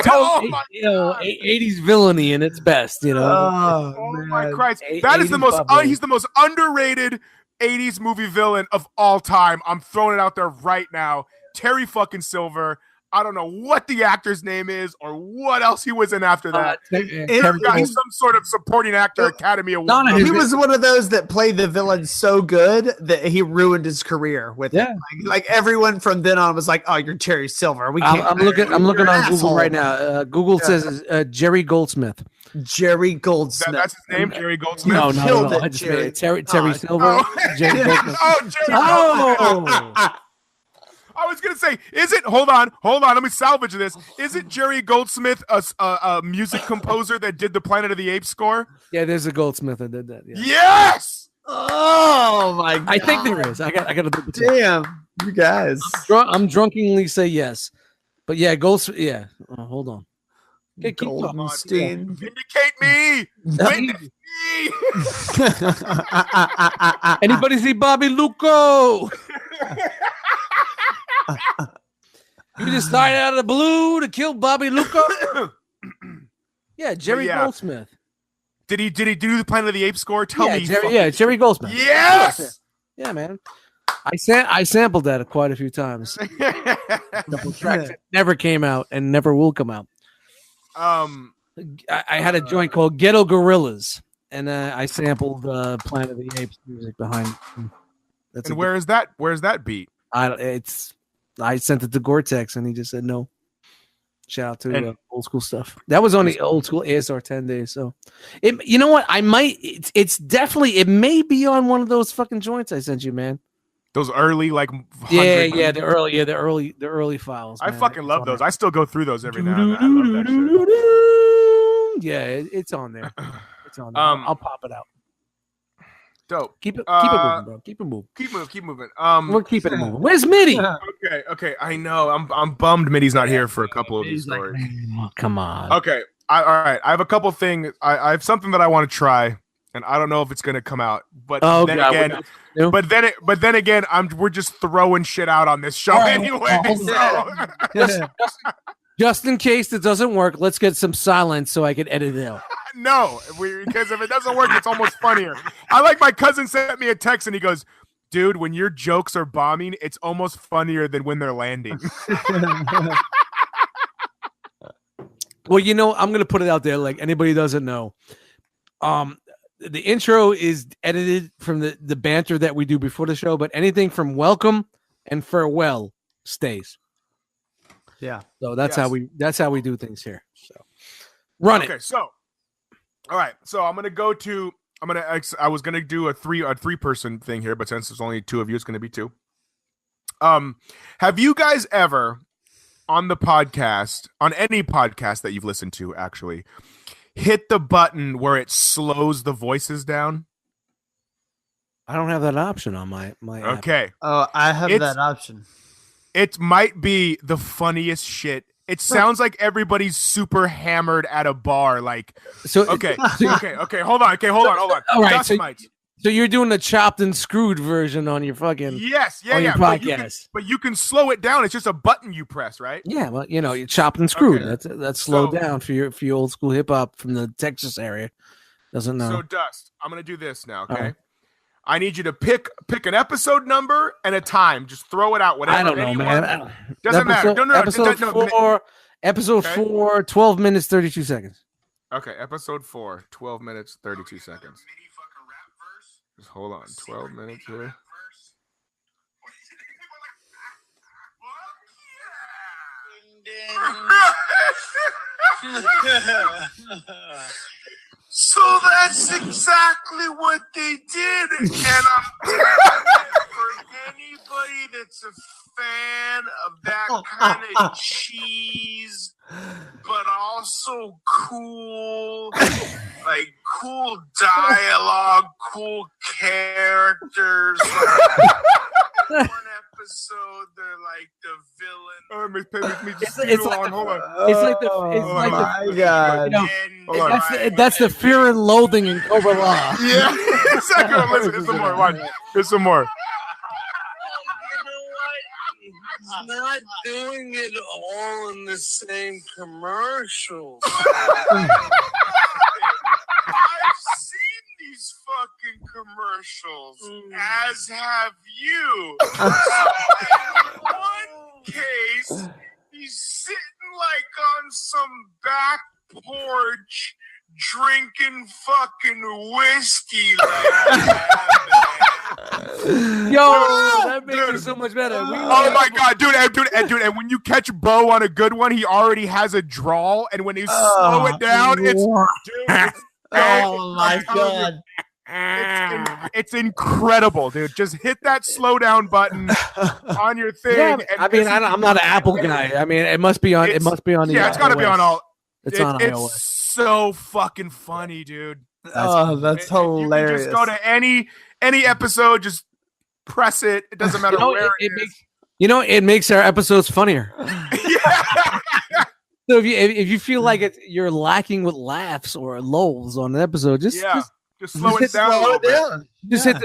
Speaker 3: oh my God.
Speaker 2: 80s villainy in its best, you know.
Speaker 3: Oh my Christ, that is the most. He's the most underrated 80s movie villain of all time. I'm throwing it out there right now. Terry fucking Silver. I don't know what the actor's name is or what else he was in after that. He got some sort of supporting actor Academy Award.
Speaker 1: He was one of those that played the villain so good that he ruined his career with it. Like everyone from then on was like, "Oh, you're Terry Silver."
Speaker 2: I'm looking on Google right now. Google says Jerry Goldsmith.
Speaker 1: Jerry Goldsmith.
Speaker 3: That's his name, Jerry Goldsmith.
Speaker 2: No. I just made it. Terry Silver. Jerry Goldsmith.
Speaker 3: Jerry. I was gonna say, hold on, let me salvage this. Isn't Jerry Goldsmith a music composer that did the Planet of the Apes score?
Speaker 2: Yeah, there's a Goldsmith that did that. Yeah.
Speaker 3: Yes!
Speaker 1: Oh my God.
Speaker 2: I think there is. I got to double check.
Speaker 1: Damn, you guys.
Speaker 2: I'm drunkenly say yes. But yeah, Goldsmith, yeah. Hold on. Okay,
Speaker 1: Goldenstein.
Speaker 3: Vindicate me! Vindicate me!
Speaker 2: Anybody see Bobby Luco? You just started out of the blue to kill Bobby Luco? Yeah, Jerry Goldsmith.
Speaker 3: Did he do the Planet of the Apes score? Tell me.
Speaker 2: Jerry Goldsmith.
Speaker 3: Yes.
Speaker 2: Yeah, man. I sampled that quite a few times. Couple tracks that never came out and never will come out. I had a joint called Ghetto Gorillas, and I sampled Planet of the Apes music behind.
Speaker 3: And where's that beat?
Speaker 2: I sent it to Gore-Tex, and he just said no. Shout out to old school stuff. That was on the old school ASR 10 days. So, you know what? I might. It's definitely. It may be on one of those fucking joints I sent you, man.
Speaker 3: Those early, like,
Speaker 2: the early files.
Speaker 3: Man. I fucking love those. I still go through those every now and then. I love that shit.
Speaker 2: Yeah, it's on there. It's on there. I'll pop it out.
Speaker 3: Dope.
Speaker 2: Keep it moving, bro. Keep moving.
Speaker 3: We're
Speaker 2: keeping it moving. Where's Midi?
Speaker 3: Okay. I know. I'm bummed Midi's not here for a couple of these stories.
Speaker 2: Come on.
Speaker 3: Okay. All right. I have a couple things. I have something that I want to try. and I don't know if it's gonna come out. But
Speaker 2: Oh,
Speaker 3: then
Speaker 2: God,
Speaker 3: again, but then again, we're just throwing shit out on this show anyway.
Speaker 2: Just in case it doesn't work, let's get some silence so I can edit it out.
Speaker 3: No, because if it doesn't work, it's almost funnier. I like my cousin sent me a text and he goes, "Dude, when your jokes are bombing, it's almost funnier than when they're landing."
Speaker 2: Well, I'm gonna put it out there. Like anybody doesn't know, the intro is edited from the banter that we do before the show, but anything from welcome and farewell stays.
Speaker 1: Yeah.
Speaker 2: So that's how we do things here. So run it.
Speaker 3: Okay, so all right, so I was gonna do a three person thing here, but since there's only two of you, it's gonna be two. Have you guys ever on the podcast, on any podcast that you've listened to, actually hit the button where it slows the voices down?
Speaker 2: I don't have that option on my app.
Speaker 3: Okay.
Speaker 1: Oh, I have that option.
Speaker 3: It might be the funniest shit. It sounds like everybody's super hammered at a bar. Like, okay. Hold on.
Speaker 2: All right. So you're doing the chopped and screwed version on your fucking
Speaker 3: your
Speaker 2: podcast.
Speaker 3: But you can slow it down. It's just a button you press, right?
Speaker 2: Yeah, well, you chopped and screwed. Okay. That's slowed down for your old school hip hop from the Texas area. Doesn't know.
Speaker 3: So Dust, I'm gonna do this now. Okay. Right. I need you to pick an episode number and a time. Just throw it out. Whatever.
Speaker 2: I don't know, man.
Speaker 3: Doesn't matter. No.
Speaker 2: Episode 4, 12 minutes, 32 seconds.
Speaker 3: Okay, episode 4, 12 minutes, 32 seconds. Just hold on. 12 minutes here. So that's exactly what they did, and for anybody that's a fan of that kind of cheese, but also cool, like cool dialogue, cool characters. One episode, they're like the villain.
Speaker 2: That's the fear and loathing in Cobra-LA.
Speaker 3: Yeah, exactly. Listen, here's some more. Watch. Here's some more.
Speaker 4: He's not doing it all in the same commercials. I've seen these fucking commercials, as have you. In one case, he's sitting like on some back porch drinking fucking whiskey like
Speaker 2: Yo, that makes it so much better.
Speaker 3: Oh my god, dude, and when you catch Bo on a good one, he already has a drawl, and when you slow it down, it's
Speaker 1: oh my god.
Speaker 3: It's incredible, dude. Just hit that slow down button on your thing.
Speaker 2: Yeah, I'm not an Apple guy. I mean, it must be on. It must be on.
Speaker 3: Yeah, it's got to be on all.
Speaker 2: It's on iOS.
Speaker 3: It's so fucking funny, dude.
Speaker 1: That's hilarious.
Speaker 3: You can just go to any episode, just press it. It doesn't matter where it is.
Speaker 2: It makes our episodes funnier.
Speaker 3: Yeah.
Speaker 2: So if you feel like you're lacking with laughs or lulls on an episode, just
Speaker 3: slow it down a little bit.
Speaker 2: Just hit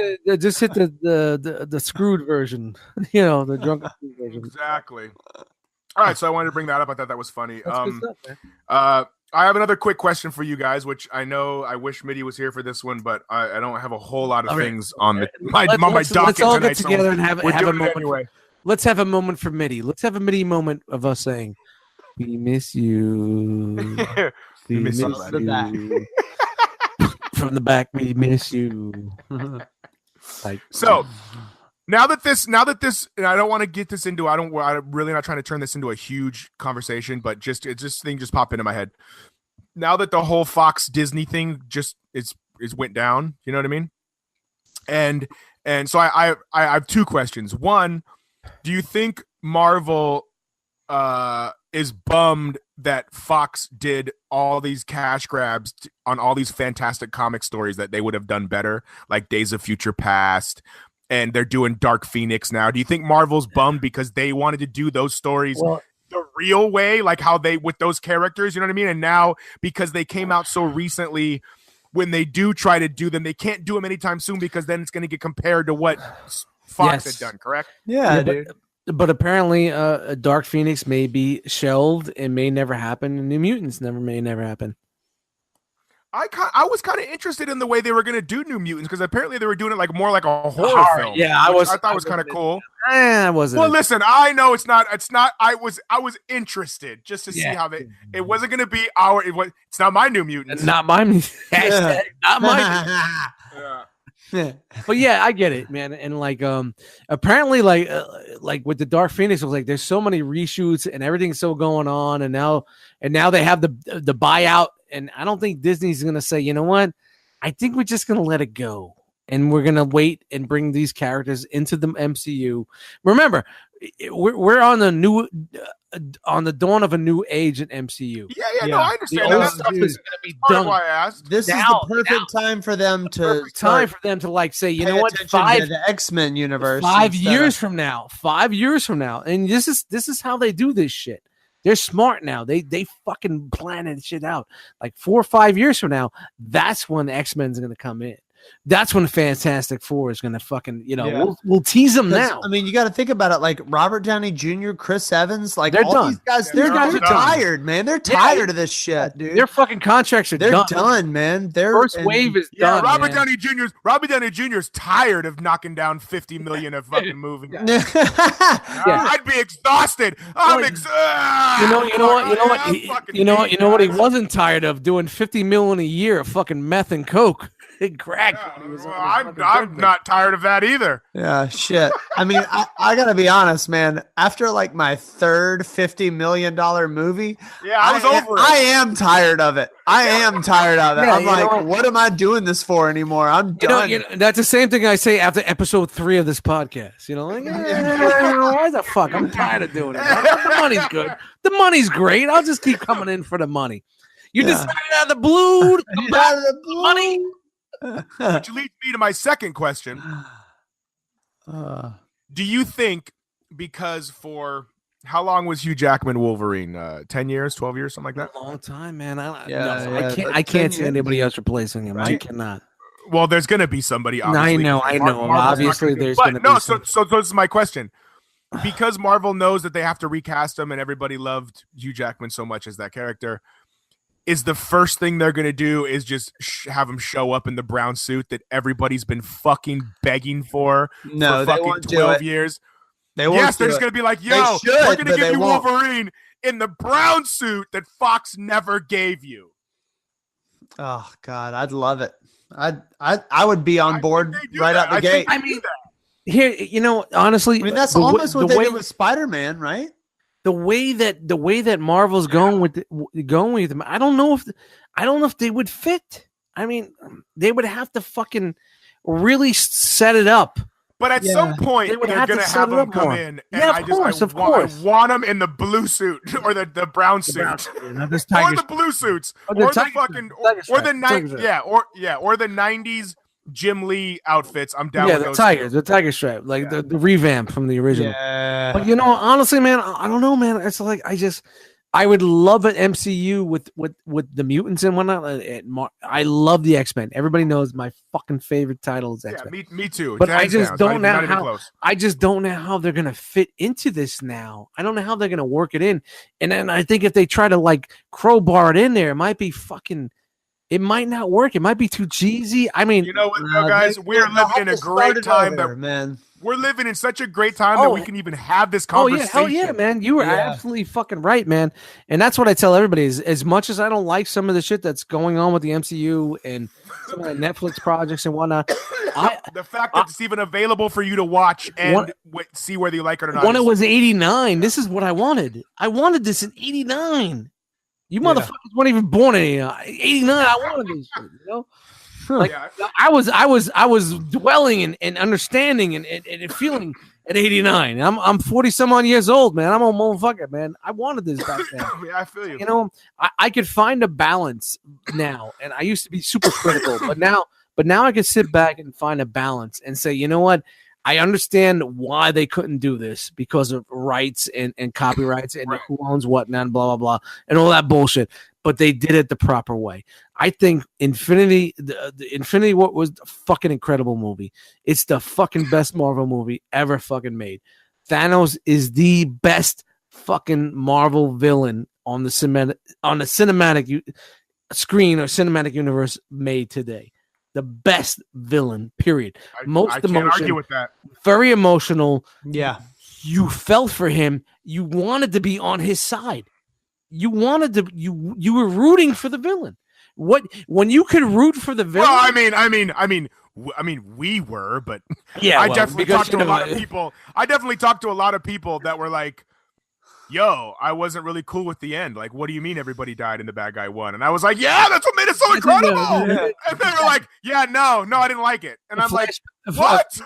Speaker 2: the screwed version. The drunken version.
Speaker 3: Exactly. All right, so I wanted to bring that up. I thought that was funny.
Speaker 2: Good stuff, man.
Speaker 3: I have another quick question for you guys, which I wish Midi was here for this one, but I don't have a whole lot of things on my docket
Speaker 2: let's all
Speaker 3: tonight.
Speaker 2: Get together and have a moment.
Speaker 3: Anyway.
Speaker 2: Let's have a moment for Midi. Let's have a Midi moment of us saying, "We miss you. We miss you." From the back, we miss you.
Speaker 3: So now that this, and I don't want to get this into. I'm really not trying to turn this into a huge conversation, but this thing just popped into my head. Now that the whole Fox Disney thing just is went down, you know what I mean? And so I have two questions. One, do you think Marvel is bummed that Fox did all these cash grabs on all these fantastic comic stories that they would have done better, like Days of Future Past, and they're doing Dark Phoenix now? Do you think Marvel's bummed because they wanted to do those stories the real way, like how they with those characters, you know what I mean? And now because they came out so recently when they do try to do them, they can't do them anytime soon because then it's going to get compared to what Fox had done, correct?
Speaker 1: Yeah, dude.
Speaker 2: But apparently, Dark Phoenix may be shelved and may never happen, and New Mutants may never happen.
Speaker 3: I was kind of interested in the way they were going to do New Mutants because apparently they were doing it like more like a horror film.
Speaker 2: Yeah,
Speaker 3: I thought was kind of cool.
Speaker 2: I wasn't.
Speaker 3: Well, listen, I know it's not. I was interested just to see how they. It wasn't going to be it's not my New Mutants.
Speaker 2: Not my hashtag. Not my.
Speaker 3: Yeah.
Speaker 2: But yeah, I get it, man. And like, apparently, like with the Dark Phoenix, it was like there's so many reshoots and everything's so going on, and now they have the buyout, and I don't think Disney's gonna say, you know what, I think we're just gonna let it go, and we're gonna wait and bring these characters into the MCU. Remember, we're on the new. On the dawn of a new age in MCU.
Speaker 3: Yeah. No, I understand. That stuff is
Speaker 2: going to be
Speaker 3: done.
Speaker 2: done.
Speaker 3: Why I asked.
Speaker 1: This is the perfect time for them to
Speaker 2: like say, you know what,
Speaker 1: the X-Men universe.
Speaker 2: 5 years from now, and this is how they do this shit. They're smart now. They fucking planning shit out. Like 4 or 5 years from now, that's when the X-Men's going to come in. That's when Fantastic Four is going to fucking, we'll tease them now.
Speaker 1: I mean, you got to think about it. Like Robert Downey Jr., Chris Evans, like
Speaker 2: they're
Speaker 1: all
Speaker 2: done.
Speaker 1: These guys,
Speaker 3: they're
Speaker 1: are tired, man. They're tired of this shit, dude.
Speaker 2: Their fucking contracts are
Speaker 1: done. They're done, man. Their
Speaker 2: first wave is done.
Speaker 3: Robert Downey Jr.'s tired of knocking down $50 million of fucking movies. I'd be exhausted.
Speaker 2: You know what? He wasn't tired of doing $50 million a year of fucking meth and coke. Crack.
Speaker 3: I'm not tired of that either.
Speaker 1: Yeah, shit. I mean, I gotta be honest, man. After like my third $50 million movie,
Speaker 3: I was over it.
Speaker 1: I am tired of it. I'm like, what am I doing this for anymore? I'm done.
Speaker 2: That's the same thing I say after episode 3 of this podcast. Why the fuck? I'm tired of doing it. The money's good. The money's great. I'll just keep coming in for the money. You decided out of the blue to come back to the money.
Speaker 3: Which leads me to my second question. Do you think, because for how long was Hugh Jackman Wolverine? 10 years, 12 years, something like that?
Speaker 2: A long time, man.
Speaker 1: I
Speaker 2: can't see anybody else replacing him. Right? I cannot.
Speaker 3: Well, there's going to be somebody. Obviously.
Speaker 2: I know. Obviously, there's going to be.
Speaker 3: So this is my question. Because Marvel knows that they have to recast him, and everybody loved Hugh Jackman so much as that character. Is the first thing they're going to do is just have him show up in the brown suit that everybody's been fucking begging for fucking 12 years? They won't. They're just going to be like, yo, we're going to give you Wolverine in the brown suit that Fox never gave you.
Speaker 1: Oh, God, I'd love it. I would be on board right out the gate.
Speaker 2: I mean, here, honestly.
Speaker 1: I mean, that's almost what they did with Spider-Man, right?
Speaker 2: The way that Marvel's going with them, I don't know if they would fit. I mean, they would have to fucking really set it up.
Speaker 3: But at some point, they're going to have him come in. And
Speaker 2: of course.
Speaker 3: I want him in the blue suit or the brown suit, or the blue suits, or the or the 90s Jim Lee outfits. I'm down with those.
Speaker 2: The tiger stripe, like the revamp from the original.
Speaker 1: Yeah.
Speaker 2: But honestly, man, I don't know, man. It's like I would love an MCU with the mutants and whatnot. I love the X-Men. Everybody knows my fucking favorite title is X-Men.
Speaker 3: Yeah, me too.
Speaker 2: But I just don't know how they're gonna fit into this now. I don't know how they're gonna work it in. And then I think if they try to like crowbar it in there, it might be fucking. It might not work. It might be too cheesy. I mean,
Speaker 3: you know what, guys? We're living in a great time
Speaker 1: man.
Speaker 3: We're living in such a great time that we can even have this conversation.
Speaker 2: Oh, yeah, hell yeah, man. You were absolutely fucking right, man. And that's what I tell everybody is as much as I don't like some of the shit that's going on with the MCU and some of the Netflix projects and whatnot.
Speaker 3: The fact that it's even available for you to watch and see whether you like it or not.
Speaker 2: When it was 89, this is what I wanted. I wanted this in 89. You motherfuckers weren't even born in 89. I wanted this shit, Like I was dwelling and understanding and feeling at 89. I'm 40 some odd years old, man. I'm a motherfucker, man. I wanted this back then.
Speaker 3: Yeah, I feel you.
Speaker 2: I could find a balance now, and I used to be super critical, but now I can sit back and find a balance and say, you know what? I understand why they couldn't do this because of rights and copyrights and who owns what and blah, blah, blah, and all that bullshit. But they did it the proper way. I think Infinity War was a fucking incredible movie. It's the fucking best Marvel movie ever fucking made. Thanos is the best fucking Marvel villain on the cinematic screen or cinematic universe made today. The best villain, period.
Speaker 3: I can't argue with that.
Speaker 2: Very emotional.
Speaker 1: Yeah.
Speaker 2: You felt for him. You wanted to be on his side. You wanted to. You were rooting for the villain. When you could root for the villain?
Speaker 3: Well, I mean, we were, but
Speaker 2: yeah,
Speaker 3: I definitely talked to a lot of people. I definitely talked to a lot of people that were like, yo, I wasn't really cool with the end. Like, what do you mean everybody died and the bad guy won? And I was like, yeah, that's what made it so incredible. And they were like, yeah, no, I didn't like it. And I'm like, what?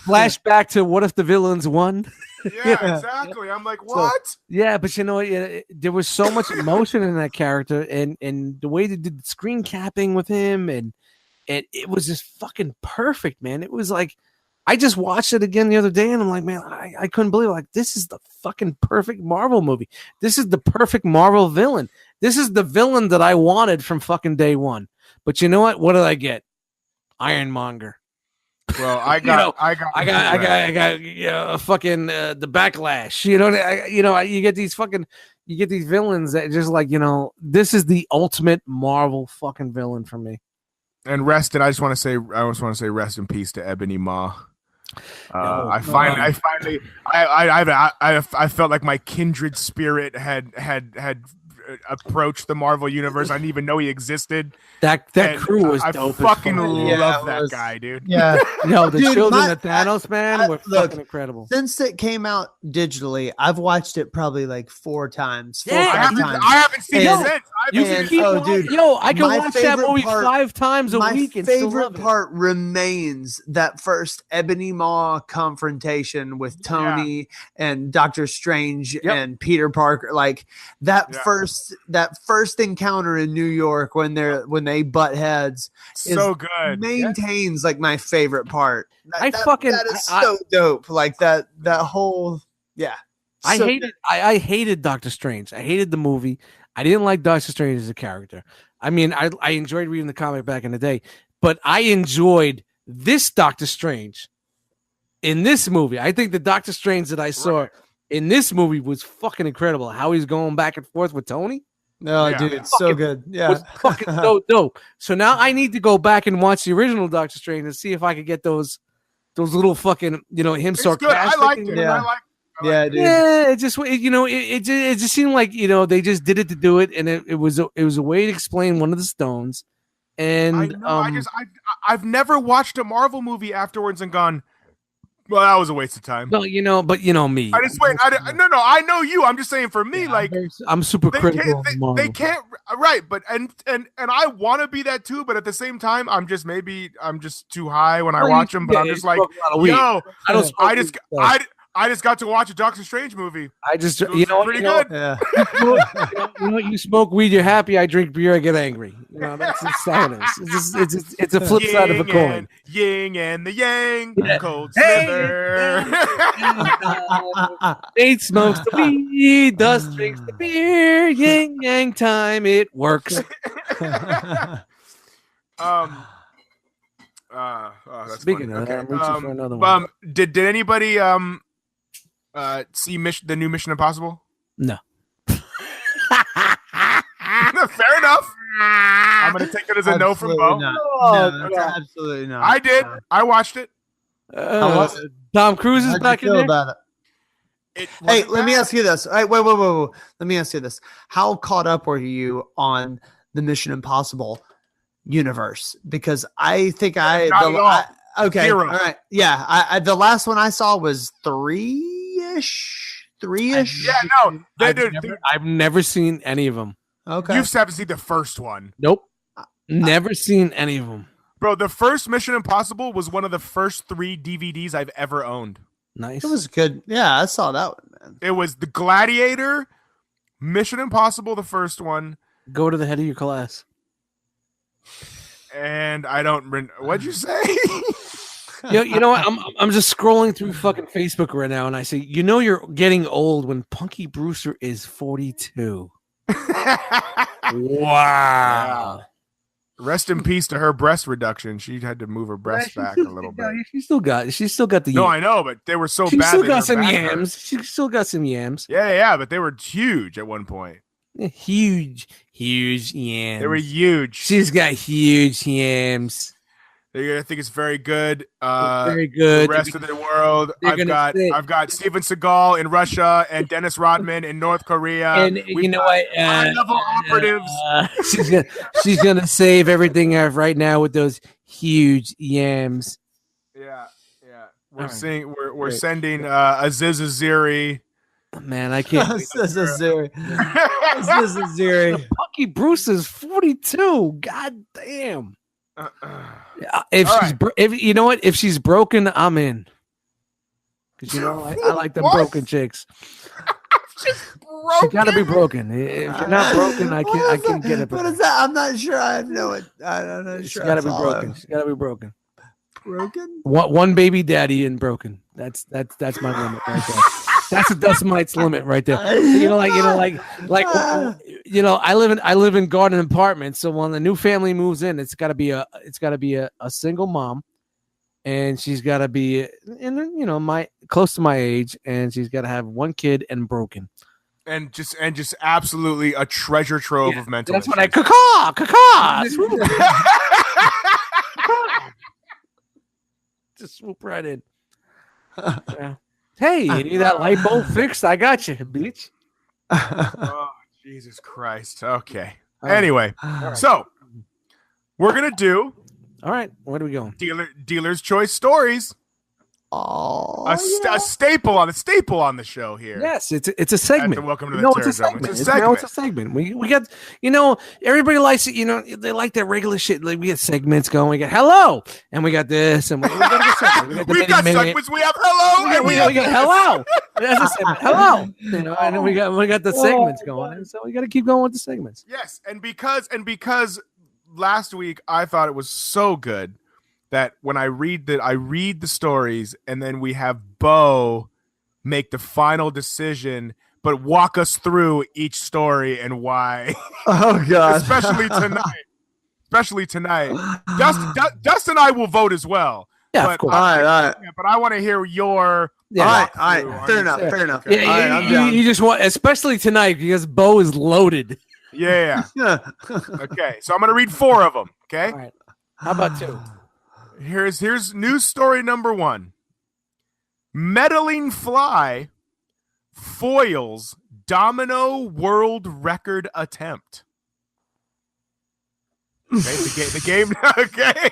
Speaker 2: Flashback to what if the villains won?
Speaker 3: Yeah, exactly. I'm like, what?
Speaker 2: So, yeah, but you know, there was so much emotion in that character, and the way they did the screen capping with him, and it was just fucking perfect, man. It was like, I just watched it again the other day, and I'm like, man, I couldn't believe it. Like, this is the fucking perfect Marvel movie. This is the perfect Marvel villain. This is the villain that I wanted from fucking day one. But you know what? What did I get? Ironmonger.
Speaker 3: Well, I got
Speaker 2: a fucking the Backlash. You get these villains that just like, this is the ultimate Marvel fucking villain for me.
Speaker 3: And I just want to say rest in peace to Ebony Maw. I felt like my kindred spirit had approached the Marvel universe. I didn't even know he existed.
Speaker 2: That crew was dope.
Speaker 3: I fucking love that guy, dude.
Speaker 1: Yeah.
Speaker 2: The children of Thanos, man, were fucking incredible.
Speaker 1: Since it came out digitally, I've watched it probably like 4 times.
Speaker 3: I haven't seen it since.
Speaker 2: I can watch that movie 5 times a week.
Speaker 1: My favorite part remains that first Ebony Maw confrontation with Tony and Doctor Strange and Peter Parker. Like that first encounter in New York when they butt heads
Speaker 3: so good.
Speaker 1: Maintains like my favorite part. That is so dope. Like that whole I
Speaker 2: hated Doctor Strange. I hated the movie. I didn't like Doctor Strange as a character. I mean, I enjoyed reading the comic back in the day, but I enjoyed this Doctor Strange in this movie. I think the Doctor Strange that I saw in this movie was fucking incredible. How he's going back and forth with Tony.
Speaker 1: No, dude, it's so good. Yeah,
Speaker 2: fucking dope. So now I need to go back and watch the original Doctor Strange and see if I could get those little fucking him sarcastic.
Speaker 3: I liked it.
Speaker 1: Yeah, dude.
Speaker 2: Yeah, it just seemed like they just did it to do it, and it was a way to explain one of the stones. And
Speaker 3: I've never watched a Marvel movie afterwards and gone, well, that was a waste of time.
Speaker 2: No, but me.
Speaker 3: I just wait. I know you. I'm just saying for me,
Speaker 2: I'm super critical.
Speaker 3: They can't, right? But and I want to be that too. But at the same time, I'm just too high when I watch them. But I'm just like, yo, I just got to watch a Doctor Strange movie. Pretty good.
Speaker 1: Yeah.
Speaker 2: You smoke weed, you're happy. I drink beer, I get angry. That's just how it is. It's a flip side of a coin.
Speaker 3: Yin and the yang, cold slither.
Speaker 2: Nate smokes the weed, Dust drinks the beer. Yin yang time, it works. Speaking of that, I'm reaching for another one.
Speaker 3: Did anybody see the new Mission Impossible?
Speaker 2: No.
Speaker 3: Fair enough. I'm gonna take it as a no from Bo.
Speaker 1: No, absolutely not.
Speaker 3: I did. I watched it.
Speaker 2: Tom Cruise is back in there.
Speaker 1: About it? Hey, let me ask you this. All right, wait. Let me ask you this. How caught up were you on the Mission Impossible universe? Because I think
Speaker 3: okay,
Speaker 1: Zero. All right, yeah. I the last one I saw was 3-ish.
Speaker 3: Yeah, no,
Speaker 2: I've never seen any of them.
Speaker 1: Okay,
Speaker 3: you haven't seen the first one.
Speaker 2: Nope, never seen any of them.
Speaker 3: Bro, the first Mission Impossible was one of the first 3 DVDs I've ever owned.
Speaker 2: Nice.
Speaker 1: It was good. Yeah, I saw that one, man.
Speaker 3: It was The Gladiator, Mission Impossible, the first one.
Speaker 2: Go to the head of your class.
Speaker 3: And I don't. What'd you say?
Speaker 2: You know what? I'm just scrolling through fucking Facebook right now, and I see, you're getting old when Punky Brewster is 42. Wow.
Speaker 3: Rest in peace to her breast reduction. She had to move her breasts back a little bit.
Speaker 2: She still got the.
Speaker 3: No, I know, but they were so
Speaker 2: she
Speaker 3: bad.
Speaker 2: Still got some yams. She still got some yams.
Speaker 3: Yeah, but they were huge at one point.
Speaker 2: Huge yams.
Speaker 3: They were huge.
Speaker 2: She's got huge yams.
Speaker 3: I think it's very good.
Speaker 2: Very good.
Speaker 3: The rest of the world, I've got Steven Seagal in Russia and Dennis Rodman in North Korea.
Speaker 2: And you know what?
Speaker 3: High-level operatives.
Speaker 2: She's gonna save everything right now with those huge yams.
Speaker 3: Yeah. We're sending Aziz Aziri.
Speaker 2: Man, I can't.
Speaker 1: Aziz Aziri.
Speaker 2: Punky Bruce is 42. God damn. If she's broken, I'm in. Because I like them broken chicks. She gotta be broken. If you're not broken, I can get it.
Speaker 1: What is that? I'm not sure. I know it. I'm not sure.
Speaker 2: She's gotta be broken. She's gotta be broken.
Speaker 1: Broken?
Speaker 2: One baby daddy and broken. That's my limit right there. That's a Dust Mite's limit right there. I live in garden apartments. So when the new family moves in, it's got to be a single mom, and she's got to be close to my age, and she's got to have one kid and broken,
Speaker 3: and just absolutely a treasure trove of mental.
Speaker 2: That's
Speaker 3: issues.
Speaker 2: what I just swoop right in. Yeah. Hey, you need that light bulb fixed? I got you, bitch.
Speaker 3: Oh, Jesus Christ. Okay. Anyway, so we're going to do.
Speaker 2: All right. Where do we go?
Speaker 3: Dealer's Choice Stories.
Speaker 1: Oh,
Speaker 3: a staple on the show here.
Speaker 2: Yes, it's a segment.
Speaker 3: Welcome to the Terror Zone. It's
Speaker 2: a segment. We got everybody likes it. They like that regular shit. Like we get segments going. We got hello, and we got this, and we got a segment.
Speaker 3: We got segments. We have hello,
Speaker 2: and we got hello. That's a segment. Hello, and then we got the segments going, and so we got to keep going with the segments.
Speaker 3: Yes, and because last week I thought it was so good that when I read the stories, and then we have Bo make the final decision, but walk us through each story and why.
Speaker 1: Oh God!
Speaker 3: Especially tonight. Dust and I will vote as well.
Speaker 2: Yeah, of course.
Speaker 1: All right.
Speaker 3: But I want to hear your.
Speaker 1: Yeah, all right. Fair enough.
Speaker 2: Yeah,
Speaker 1: I'm down.
Speaker 2: You just want, especially tonight, because Bo is loaded.
Speaker 3: Yeah. Okay, so I'm gonna read 4 of them. Okay.
Speaker 2: All right. How about 2?
Speaker 3: Here's news story number 1. Meddling fly foils domino world record attempt. Okay, the game. Okay.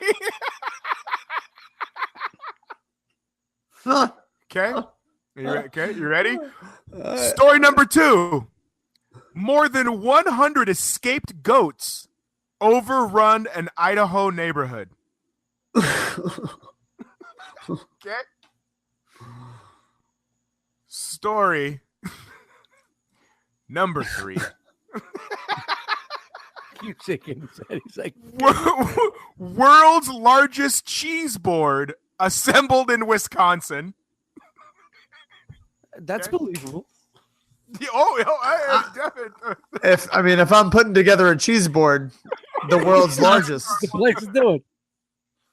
Speaker 3: Okay. You ready? Story number 2. More than 100 escaped goats overrun an Idaho neighborhood. Okay. Story number 3.
Speaker 2: Keep shaking his head. He's like,
Speaker 3: world's largest cheese board assembled in Wisconsin.
Speaker 2: That's believable.
Speaker 1: If I'm putting together a cheese board, the world's largest.
Speaker 2: The place to do it.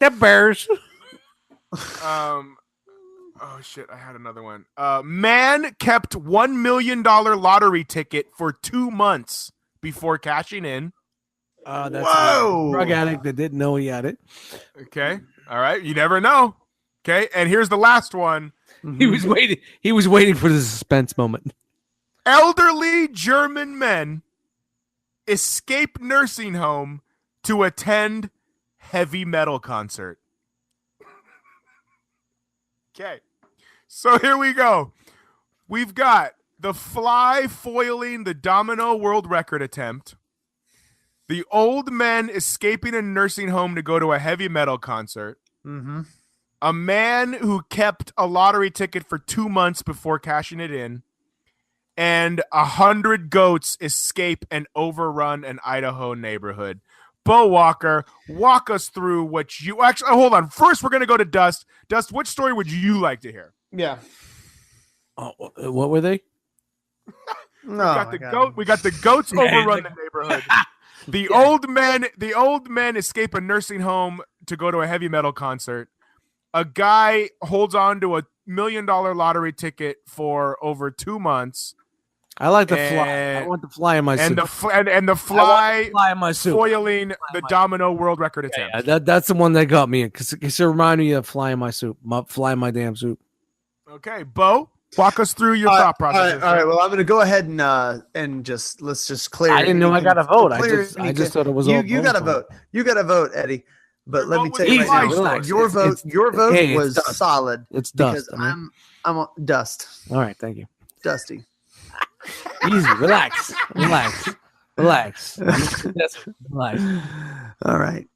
Speaker 2: The Bears.
Speaker 3: Oh shit! I had another one. Man kept $1 million lottery ticket for 2 months before cashing in.
Speaker 2: That's a drug addict that didn't know he had it.
Speaker 3: Okay, all right. You never know. Okay, and here's the last one.
Speaker 2: He was waiting. He was waiting for the suspense moment.
Speaker 3: Elderly German men escape nursing home to attend heavy metal concert. Okay, so here we go. We've got the fly foiling the domino world record attempt, the old men escaping a nursing home to go to a heavy metal concert, a man who kept a lottery ticket for 2 months before cashing it in, and 100 goats escape and overrun an Idaho neighborhood. Bo Walker, walk us through what you actually. Hold on. First, we're gonna go to Dust. Dust, which story would you like to hear?
Speaker 1: Yeah.
Speaker 2: Oh, what were they?
Speaker 3: We got the goats overrun the neighborhood. The old men escape a nursing home to go to a heavy metal concert. A guy holds on to $1 million lottery ticket for over 2 months.
Speaker 2: I like the fly. I want the fly in my suit.
Speaker 3: And the fly
Speaker 2: in my suit.
Speaker 3: foiling the domino world record attempt.
Speaker 2: Yeah, that's the one that got me because it reminded me of fly in my suit. Fly in my damn suit.
Speaker 3: Okay, Bo, walk us through your thought process.
Speaker 1: All right. Well, I'm going to go ahead and let's just clear.
Speaker 2: I didn't know I got a vote. I just thought it was all.
Speaker 1: You got a vote. You got a vote, Eddie. But let me tell you
Speaker 3: easy.
Speaker 1: right now, your vote was solid.
Speaker 2: It's Dust.
Speaker 1: I'm Dust.
Speaker 2: All right, thank you.
Speaker 1: Dusty.
Speaker 2: Easy. Relax. Relax.
Speaker 1: All right.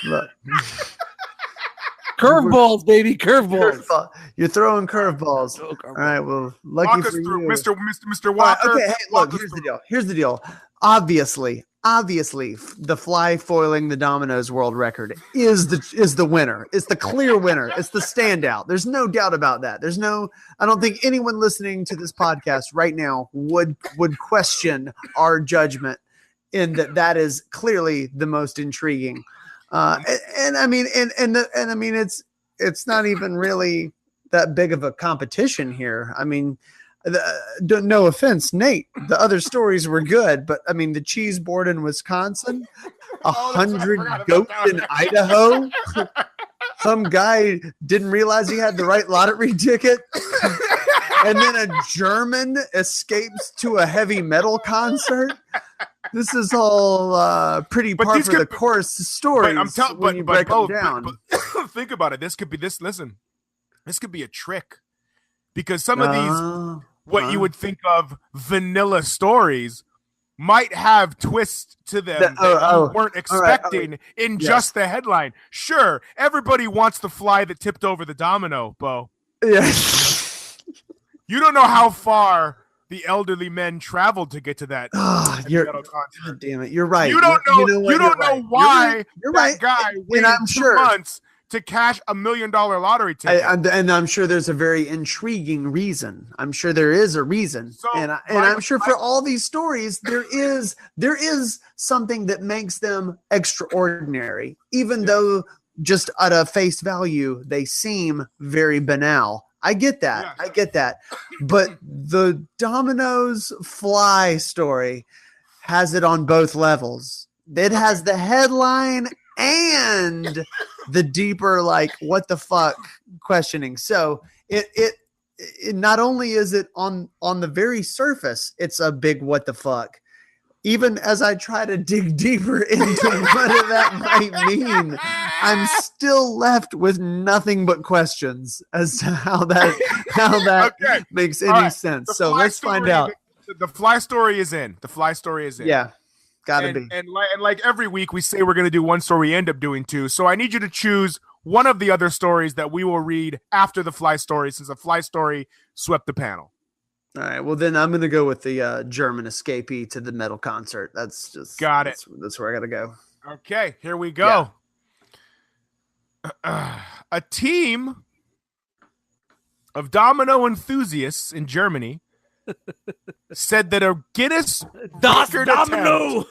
Speaker 1: Look.
Speaker 2: Curveballs, baby. Curveballs.
Speaker 1: You're throwing curveballs. All right. Well, lucky
Speaker 3: walk us
Speaker 1: for
Speaker 3: through,
Speaker 1: you.
Speaker 3: Mr. Walker.
Speaker 1: Okay. Hey, look. Here's the deal. Obviously, the fly foiling the dominoes world record is the winner. It's the clear winner. It's the standout. There's no doubt about that. I don't think anyone listening to this podcast right now would question our judgment in that is clearly the most intriguing. It's not even really that big of a competition here. I mean, no offense, Nate. The other stories were good, but I mean, the cheese board in Wisconsin, 100 goats in Idaho. Some guy didn't realize he had the right lottery ticket, and then a German escapes to a heavy metal concert. This is all pretty par for the course stories. When you break them down.
Speaker 3: But think about it. This could be a trick, because some of these what you would think of vanilla stories might have twists to them that you weren't expecting in just the headline. Sure, everybody wants the fly that tipped over the domino, Bo.
Speaker 1: Yeah.
Speaker 3: You don't know how far the elderly men traveled to get to that.
Speaker 1: God damn it! You're right.
Speaker 3: You don't know why that guy waited 2 months to cash $1 million lottery ticket.
Speaker 1: And I'm sure there's a very intriguing reason. I'm sure there is a reason. I'm sure for all these stories, there is something that makes them extraordinary, even though just at a face value, they seem very banal. I get that. Yeah. I get that. But the Domino's fly story has it on both levels. It has the headline and the deeper, like, what the fuck questioning. So it not only is it on the very surface, it's a big what the fuck. Even as I try to dig deeper into what that might mean, I'm still left with nothing but questions as to how that makes any sense. So let's find out.
Speaker 3: The fly story is in.
Speaker 1: Yeah. Gotta be.
Speaker 3: And like every week, we say we're going to do one story. We end up doing two. So I need you to choose one of the other stories that we will read after the fly story, since the fly story swept the panel.
Speaker 1: All right. Well, then I'm going to go with the German escapee to the metal concert. That's just
Speaker 3: got it.
Speaker 1: That's where I got to go.
Speaker 3: Okay, here we go. Yeah. A team of domino enthusiasts in Germany said that a Guinness record
Speaker 2: Domino.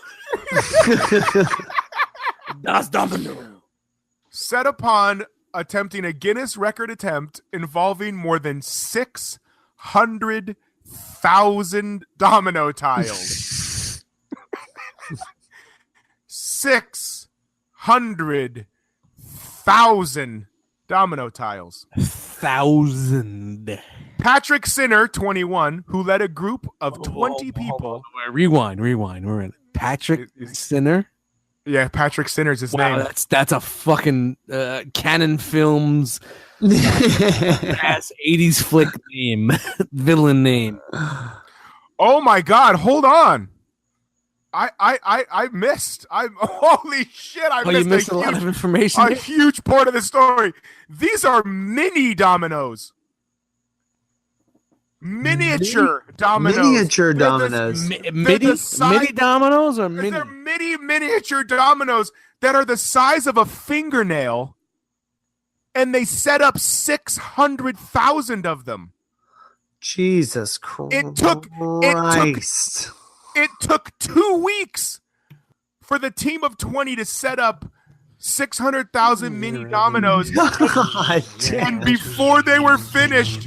Speaker 2: Das Domino.
Speaker 3: Set upon attempting a Guinness record attempt involving more than 600,000 domino tiles. 600,000 domino tiles.
Speaker 2: 1,000.
Speaker 3: Patrick Sinner, 21, who led a group of 20 people.
Speaker 2: Rewind. We're in Patrick Sinner.
Speaker 3: Yeah, Patrick Sinner's his name.
Speaker 2: That's a fucking Canon Films ass 80s flick name, villain name.
Speaker 3: Oh my God! Hold on. I missed. Holy shit!
Speaker 2: You missed a lot of information.
Speaker 3: A huge part of the story. These are mini dominoes. Miniature dominoes.
Speaker 1: Miniature dominoes.
Speaker 2: Midi dominoes or mini?
Speaker 3: They're itty miniature dominoes that are the size of a fingernail, and they set up 600,000 of them.
Speaker 1: Jesus Christ.
Speaker 3: It took 2 weeks for the team of 20 to set up 600,000 mini dominoes.
Speaker 1: God damn.
Speaker 3: And before they were finished,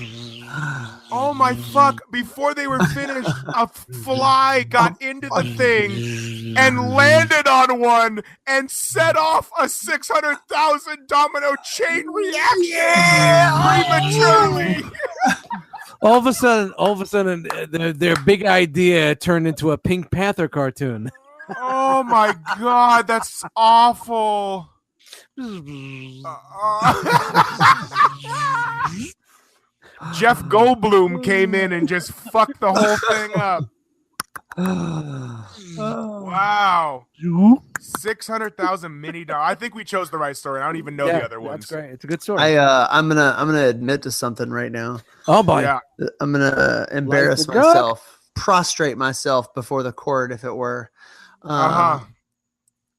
Speaker 3: oh my fuck, before they were finished, a fly got into the thing and landed on one and set off a 600,000 domino chain reaction prematurely.
Speaker 2: All of a sudden, their big idea turned into a Pink Panther cartoon.
Speaker 3: Oh my God, that's awful. Jeff Goldblum came in and just fucked the whole thing up. Wow. 600,000 mini dog. I think we chose the right story. I don't even know the other ones.
Speaker 2: That's great. It's a good story.
Speaker 1: I'm gonna admit to something right now.
Speaker 2: Oh boy.
Speaker 3: Yeah.
Speaker 1: I'm gonna embarrass myself, prostrate myself before the court, if it were.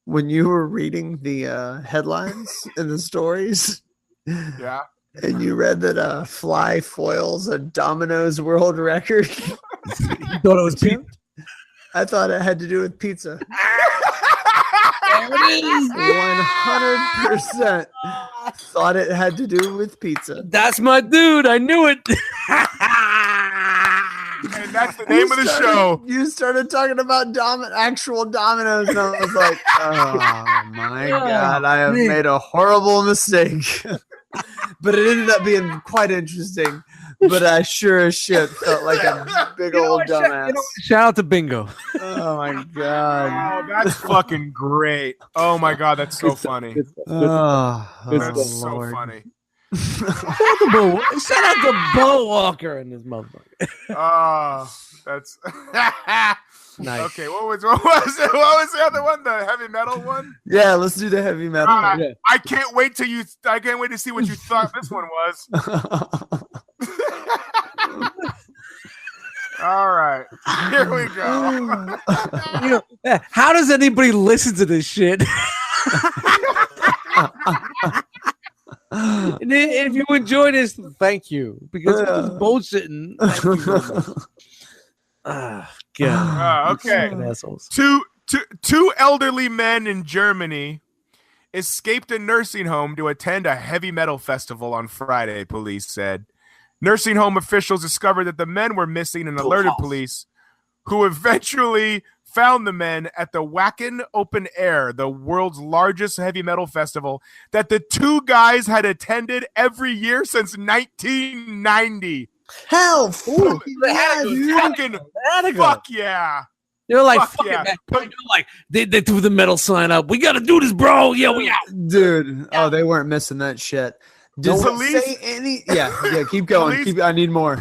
Speaker 1: When you were reading the headlines and the stories,
Speaker 3: Yeah.
Speaker 1: and you read that fly foils a Domino's world record.
Speaker 2: You thought it was pizza?
Speaker 1: I thought it had to do with pizza.
Speaker 2: There it is.
Speaker 1: 100% thought it had to do with pizza.
Speaker 2: That's my dude. I knew it.
Speaker 3: And that's the name of the show.
Speaker 1: You started talking about actual dominoes, and I was like, oh my God, I have made a horrible mistake. But it ended up being quite interesting. But I sure as shit felt like a big old dumbass.
Speaker 2: Shout out to Bingo.
Speaker 1: Oh my God.
Speaker 3: Oh, that's fucking great. Oh my God, that's so funny. That's so funny.
Speaker 2: Shout out to Bo Walker and his motherfucker.
Speaker 3: Oh, that's
Speaker 2: Nice.
Speaker 3: Okay. What was the other one? The heavy metal one?
Speaker 1: Yeah, let's do the heavy metal.
Speaker 3: I can't wait to see what you thought this one was. All right, here we go.
Speaker 2: How does anybody listen to this shit? And if you enjoy this, thank you, because it's bullshitting. God.
Speaker 3: Okay.
Speaker 2: Assholes.
Speaker 3: Two elderly men in Germany escaped a nursing home to attend a heavy metal festival on Friday, police said. Nursing home officials discovered that the men were missing and alerted police, who eventually found the men at the Wacken Open Air, the world's largest heavy metal festival that the two guys had attended every year since 1990.
Speaker 1: Hell, fuck
Speaker 3: yeah.
Speaker 2: They're like,
Speaker 3: Fuck yeah.
Speaker 2: They threw the metal sign up. We got to do this, bro. Yeah, we out.
Speaker 1: Dude. Oh, they weren't missing that shit. Did
Speaker 3: police
Speaker 1: say any? Yeah. Keep going. I need more.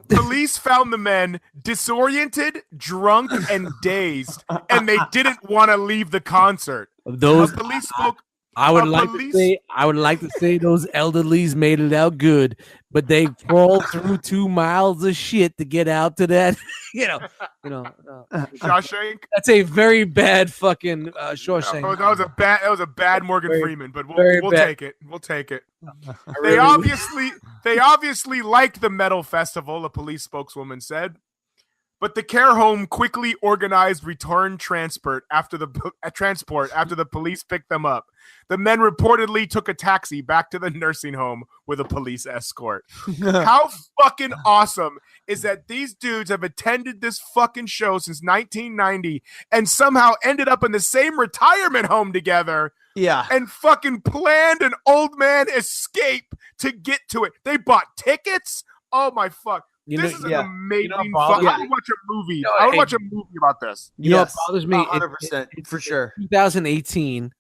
Speaker 3: Police found the men disoriented, drunk, and dazed, and they didn't want to leave the concert.
Speaker 2: Those
Speaker 3: police spoke.
Speaker 2: I would like to say those elderlies made it out good, but they crawled through 2 miles of shit to get out to that.
Speaker 3: Shawshank.
Speaker 2: That's a very bad fucking Shawshank.
Speaker 3: Oh, that was a bad Morgan Freeman, but we'll take it. We'll take it. They obviously liked the metal festival, a police spokeswoman said. But the care home quickly organized return transport after the police picked them up. The men reportedly took a taxi back to the nursing home with a police escort. How fucking awesome is that these dudes have attended this fucking show since 1990 and somehow ended up in the same retirement home together.
Speaker 1: Yeah.
Speaker 3: And fucking planned an old man escape to get to it. They bought tickets. Oh my fuck. This is an amazing. I would watch a movie. I would watch a movie about this.
Speaker 2: You know what bothers me?
Speaker 1: 100% for sure.
Speaker 2: 2018,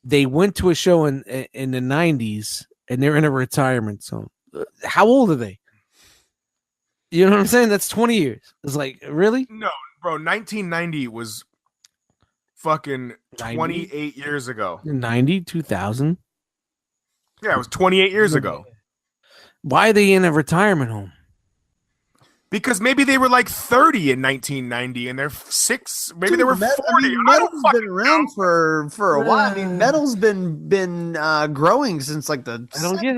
Speaker 2: they went to a show in the 90s, and they're in a retirement zone. How old are they? You know what I'm saying? That's 20 years. It's like, really?
Speaker 3: No, bro. 1990 was fucking 28 years ago.
Speaker 2: 90, 2000?
Speaker 3: Yeah, it was 28 years ago.
Speaker 2: Why are they in a retirement home?
Speaker 3: Because maybe they were like 30 in 1990 and they're 6, maybe they were 40.
Speaker 1: Metal's been around for a while. I mean, metal's been growing since like the.
Speaker 2: I don't get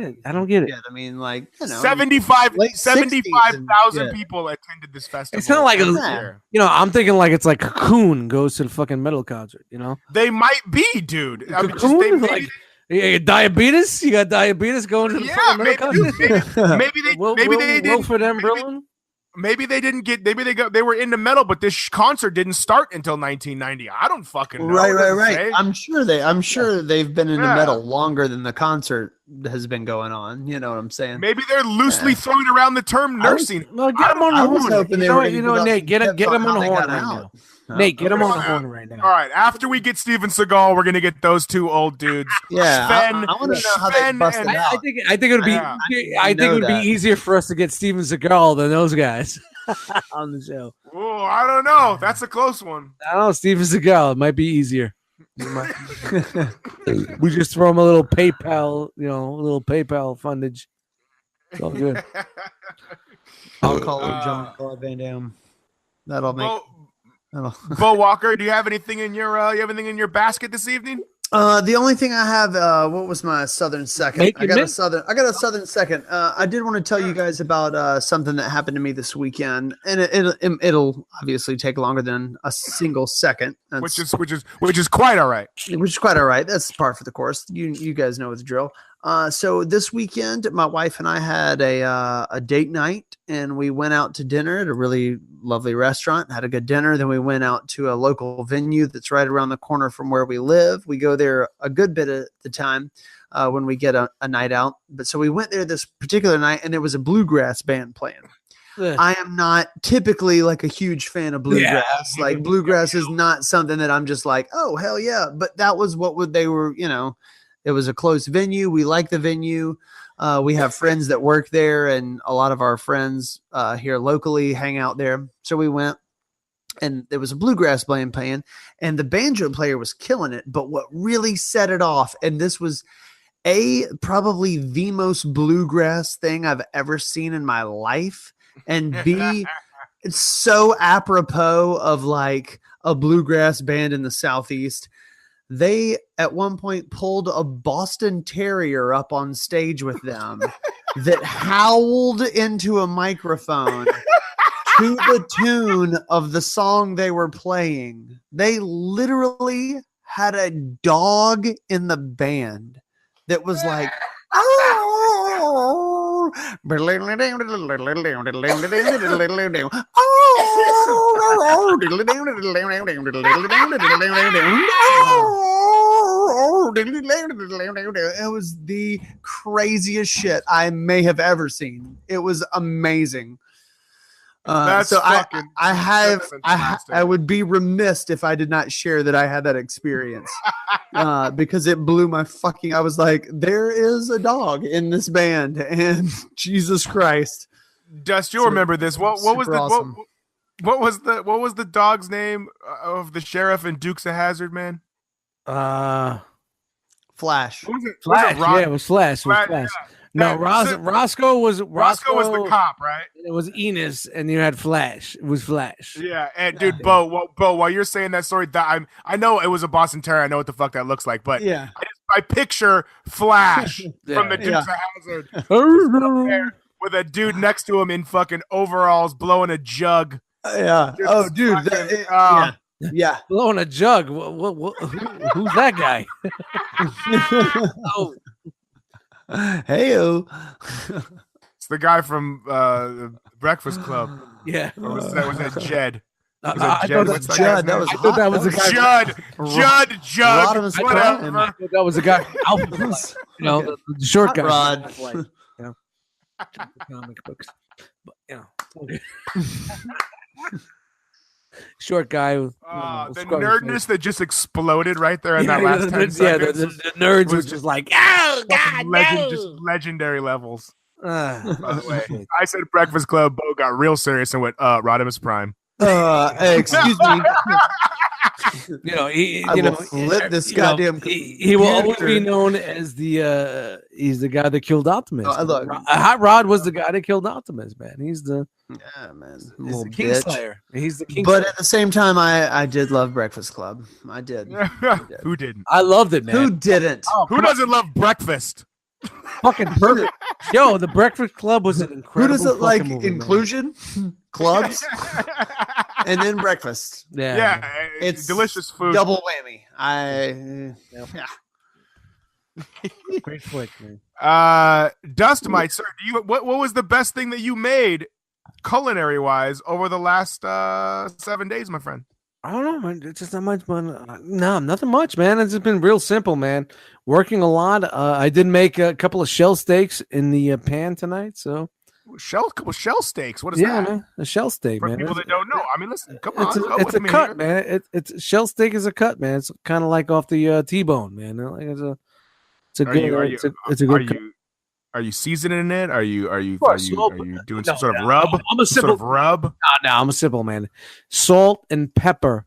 Speaker 2: it.
Speaker 1: Yeah, I mean, like, you know,
Speaker 3: 75,000 people attended this festival.
Speaker 2: It's not like I'm thinking like it's like Cocoon goes to the fucking metal concert. You know,
Speaker 3: they might be, dude. I mean,
Speaker 2: Cocoon, like, diabetes. You got diabetes going to the fucking metal concert.
Speaker 3: Maybe they did
Speaker 2: for them, Berlin.
Speaker 3: Maybe they didn't get. Maybe they were into metal, but this concert didn't start until 1990. I don't fucking know.
Speaker 1: Right. I'm sure they've been into metal longer than the concert has been going on. You know what I'm saying?
Speaker 3: Maybe they're loosely throwing around the term nursing.
Speaker 2: Get them on the horn. Nate, get them on the horn right now. Nate, get him on the horn right now.
Speaker 3: All right, after we get Steven Seagal, we're gonna get those two old dudes.
Speaker 1: Yeah, I want to know how they busted out.
Speaker 2: I think it would be. I think it would be easier for us to get Steven Seagal than those guys on the show.
Speaker 3: Oh, I don't know. That's a close one.
Speaker 2: I don't know, Steven Seagal. It might be easier. We just throw him a little PayPal, fundage. It's all good.
Speaker 1: I'll call him John Van Damme. That'll make.
Speaker 3: Bo Walker, do you have anything in your basket this evening?
Speaker 1: The only thing I have, what was my Southern second? I got a Southern second. I did want to tell you guys about something that happened to me this weekend, and it'll obviously take longer than a single second.
Speaker 3: Which is quite all right.
Speaker 1: Which is quite all right. That's par for the course. You guys know the drill. So this weekend, my wife and I had a date night, and we went out to dinner at a really lovely restaurant, had a good dinner. Then we went out to a local venue that's right around the corner from where we live. We go there a good bit of the time when we get a night out. But so we went there this particular night, and there was a bluegrass band playing. I am not typically like a huge fan of bluegrass. Yeah. Like bluegrass is not something that I'm just like, oh, hell yeah. But that was they were, it was a close venue. We like the venue. We have friends that work there, and a lot of our friends here locally hang out there. So we went, and there was a bluegrass band playing, and the banjo player was killing it. But what really set it off, and this was probably the most bluegrass thing I've ever seen in my life, and B, it's so apropos of like a bluegrass band in the Southeast. They at one point pulled a Boston Terrier up on stage with them that howled into a microphone to the tune of the song they were playing. They literally had a dog in the band that was like, it was the craziest shit I may have ever seen. It was amazing.
Speaker 3: That's
Speaker 1: so
Speaker 3: fucking.
Speaker 1: I would be remiss if I did not share that I had that experience because it blew my fucking. I was like, there is a dog in this band, and Jesus Christ.
Speaker 3: Dust, you'll remember this. What was the
Speaker 1: awesome.
Speaker 3: what was the dog's name of the sheriff in Dukes of Hazzard, man?
Speaker 1: Flash.
Speaker 3: What was it?
Speaker 2: Flash. It was Flash.
Speaker 3: Yeah.
Speaker 2: No, Roscoe was
Speaker 3: the cop, right?
Speaker 2: It was Enos, and you had Flash. It was Flash.
Speaker 3: Yeah, and dude, Bo, while you're saying that story, I know it was a Boston Terrier. I know what the fuck that looks like, but
Speaker 1: yeah,
Speaker 3: I picture Flash from the Dukes of Hazzard with a dude next to him in fucking overalls blowing a jug.
Speaker 1: Yeah.
Speaker 3: Just
Speaker 1: dude.
Speaker 3: fucking,
Speaker 1: yeah.
Speaker 2: Blowing a jug. Who's that guy? Oh.
Speaker 1: Hey-o.
Speaker 3: It's the guy from Breakfast Club.
Speaker 2: Yeah.
Speaker 3: Or was that Jed?
Speaker 1: I thought that was Judd.
Speaker 2: I thought that was the guy.
Speaker 3: Judd.
Speaker 2: Whatever. I thought that was the guy. The short guy.
Speaker 1: Rod.
Speaker 2: Comic books. But, okay. Short guy.
Speaker 3: The nerdness that just exploded right there in that last 10 seconds.
Speaker 2: Yeah, the nerds were just like, oh, God, no.
Speaker 3: Just legendary levels. By the way, I said Breakfast Club. Bo got real serious and went, Rodimus Prime.
Speaker 1: Excuse me.
Speaker 2: I will
Speaker 1: flip this goddamn.
Speaker 2: He will always be known as he's the guy that killed Optimus.
Speaker 1: Look,
Speaker 2: Hot Rod was the guy that killed Optimus, man. He's the
Speaker 1: Yeah, man.
Speaker 2: He's
Speaker 1: Little
Speaker 2: the
Speaker 1: bitch.
Speaker 2: Kingslayer. He's the King.
Speaker 1: But at the same time, I did love Breakfast Club. I did.
Speaker 3: Who didn't?
Speaker 2: I loved it, man.
Speaker 1: Who didn't?
Speaker 2: Oh,
Speaker 3: Who doesn't love breakfast?
Speaker 2: fucking perfect. Yo, the Breakfast Club was an
Speaker 1: Who
Speaker 2: incredible.
Speaker 1: doesn't like
Speaker 2: fucking movie, man.
Speaker 1: inclusion? Clubs and then breakfast.
Speaker 2: Yeah,
Speaker 3: Yeah,
Speaker 1: It's
Speaker 3: delicious food.
Speaker 1: Double whammy. Yeah.
Speaker 2: great flick, man.
Speaker 3: Dust Mite, sir. What was the best thing that you made culinary wise over the last 7 days, my friend?
Speaker 2: I don't know, man. It's just not much, but no, nothing much, man. It's just been real simple, man. Working a lot. I did make a couple of shell steaks in the pan tonight, so
Speaker 3: Shell steaks. What is
Speaker 2: yeah,
Speaker 3: that?
Speaker 2: man, a shell steak,
Speaker 3: For
Speaker 2: man.
Speaker 3: people that don't know, I mean, listen, come on,
Speaker 2: It's
Speaker 3: go
Speaker 2: a
Speaker 3: with me
Speaker 2: cut,
Speaker 3: here.
Speaker 2: man. It's shell steak is a cut, man. It's kind of like off the T-bone, man. Like it's a good cut.
Speaker 3: Are you seasoning it? Are you
Speaker 2: course,
Speaker 3: doing some sort of rub?
Speaker 2: I'm a simple
Speaker 3: rub.
Speaker 2: No, I'm a simple man. Salt and pepper,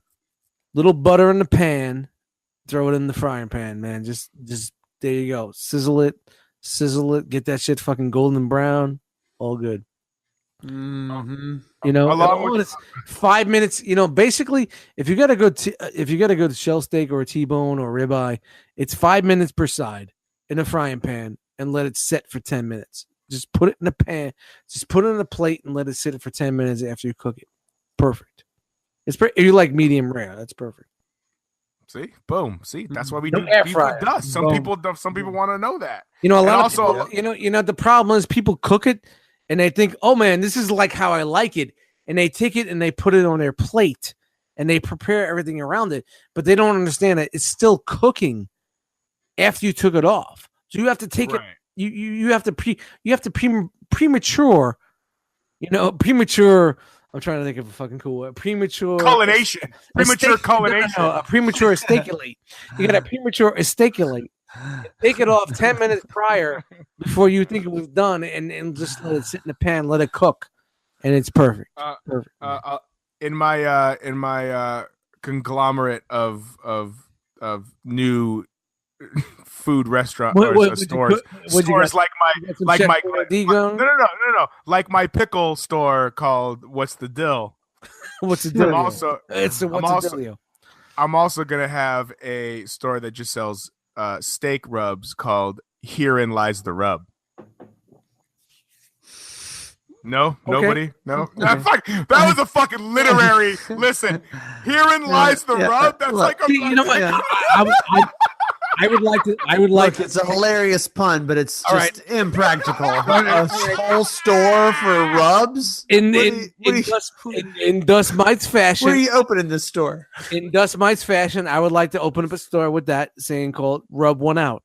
Speaker 2: little butter in the pan, throw it in the frying pan, man. Just there you go. Sizzle it, get that shit fucking golden brown. All good.
Speaker 1: Mm-hmm.
Speaker 2: You know,
Speaker 3: Along with-
Speaker 2: it's 5 minutes. You know, basically, if you got to go to shell steak or a T-bone or ribeye, it's 5 minutes per side in a frying pan and let it set for 10 minutes. Just put it in a pan, just put it in a plate and let it sit for 10 minutes after you cook it. Perfect. If you like medium rare, that's perfect.
Speaker 3: See, boom. See, that's why we
Speaker 2: No
Speaker 3: do
Speaker 2: air
Speaker 3: beef
Speaker 2: fryer.
Speaker 3: with dust. Some
Speaker 2: Boom.
Speaker 3: people want to know that.
Speaker 2: You know, a
Speaker 3: And
Speaker 2: lot
Speaker 3: also-
Speaker 2: of people, you know, the problem is people cook it and they think, oh man, this is like how I like it. And they take it and they put it on their plate and they prepare everything around it, but they don't understand that it's still cooking after you took it off. So you have to take it.
Speaker 3: Right.
Speaker 2: You have to premature. You know, premature. I'm trying to think of a fucking cool word. Premature
Speaker 3: Culination. Premature culination.
Speaker 2: No, a premature estaculate. You got to premature estaculate. Take it off 10 minutes prior before you think it was done, and just let it sit in the pan, let it cook, and it's perfect. Perfect.
Speaker 3: In my conglomerate of new food restaurant stores like my pickle store called What's the Dill.
Speaker 2: What's the deal?
Speaker 3: I'm also gonna have a store that just sells steak rubs called Herein Lies the Rub. No,
Speaker 2: Okay.
Speaker 3: nobody, no.
Speaker 2: Okay.
Speaker 3: That was a fucking literary. Listen, herein lies the rub. That's like a.
Speaker 2: You know what?
Speaker 1: Yeah.
Speaker 2: I would like to.
Speaker 1: Look, it's a hilarious pun, but it's
Speaker 2: All
Speaker 1: just impractical. A whole store for rubs?
Speaker 2: In Dust Mites fashion.
Speaker 1: Where are you opening this store?
Speaker 2: In Dust Mites fashion, I would like to open up a store with that saying called "Rub One Out."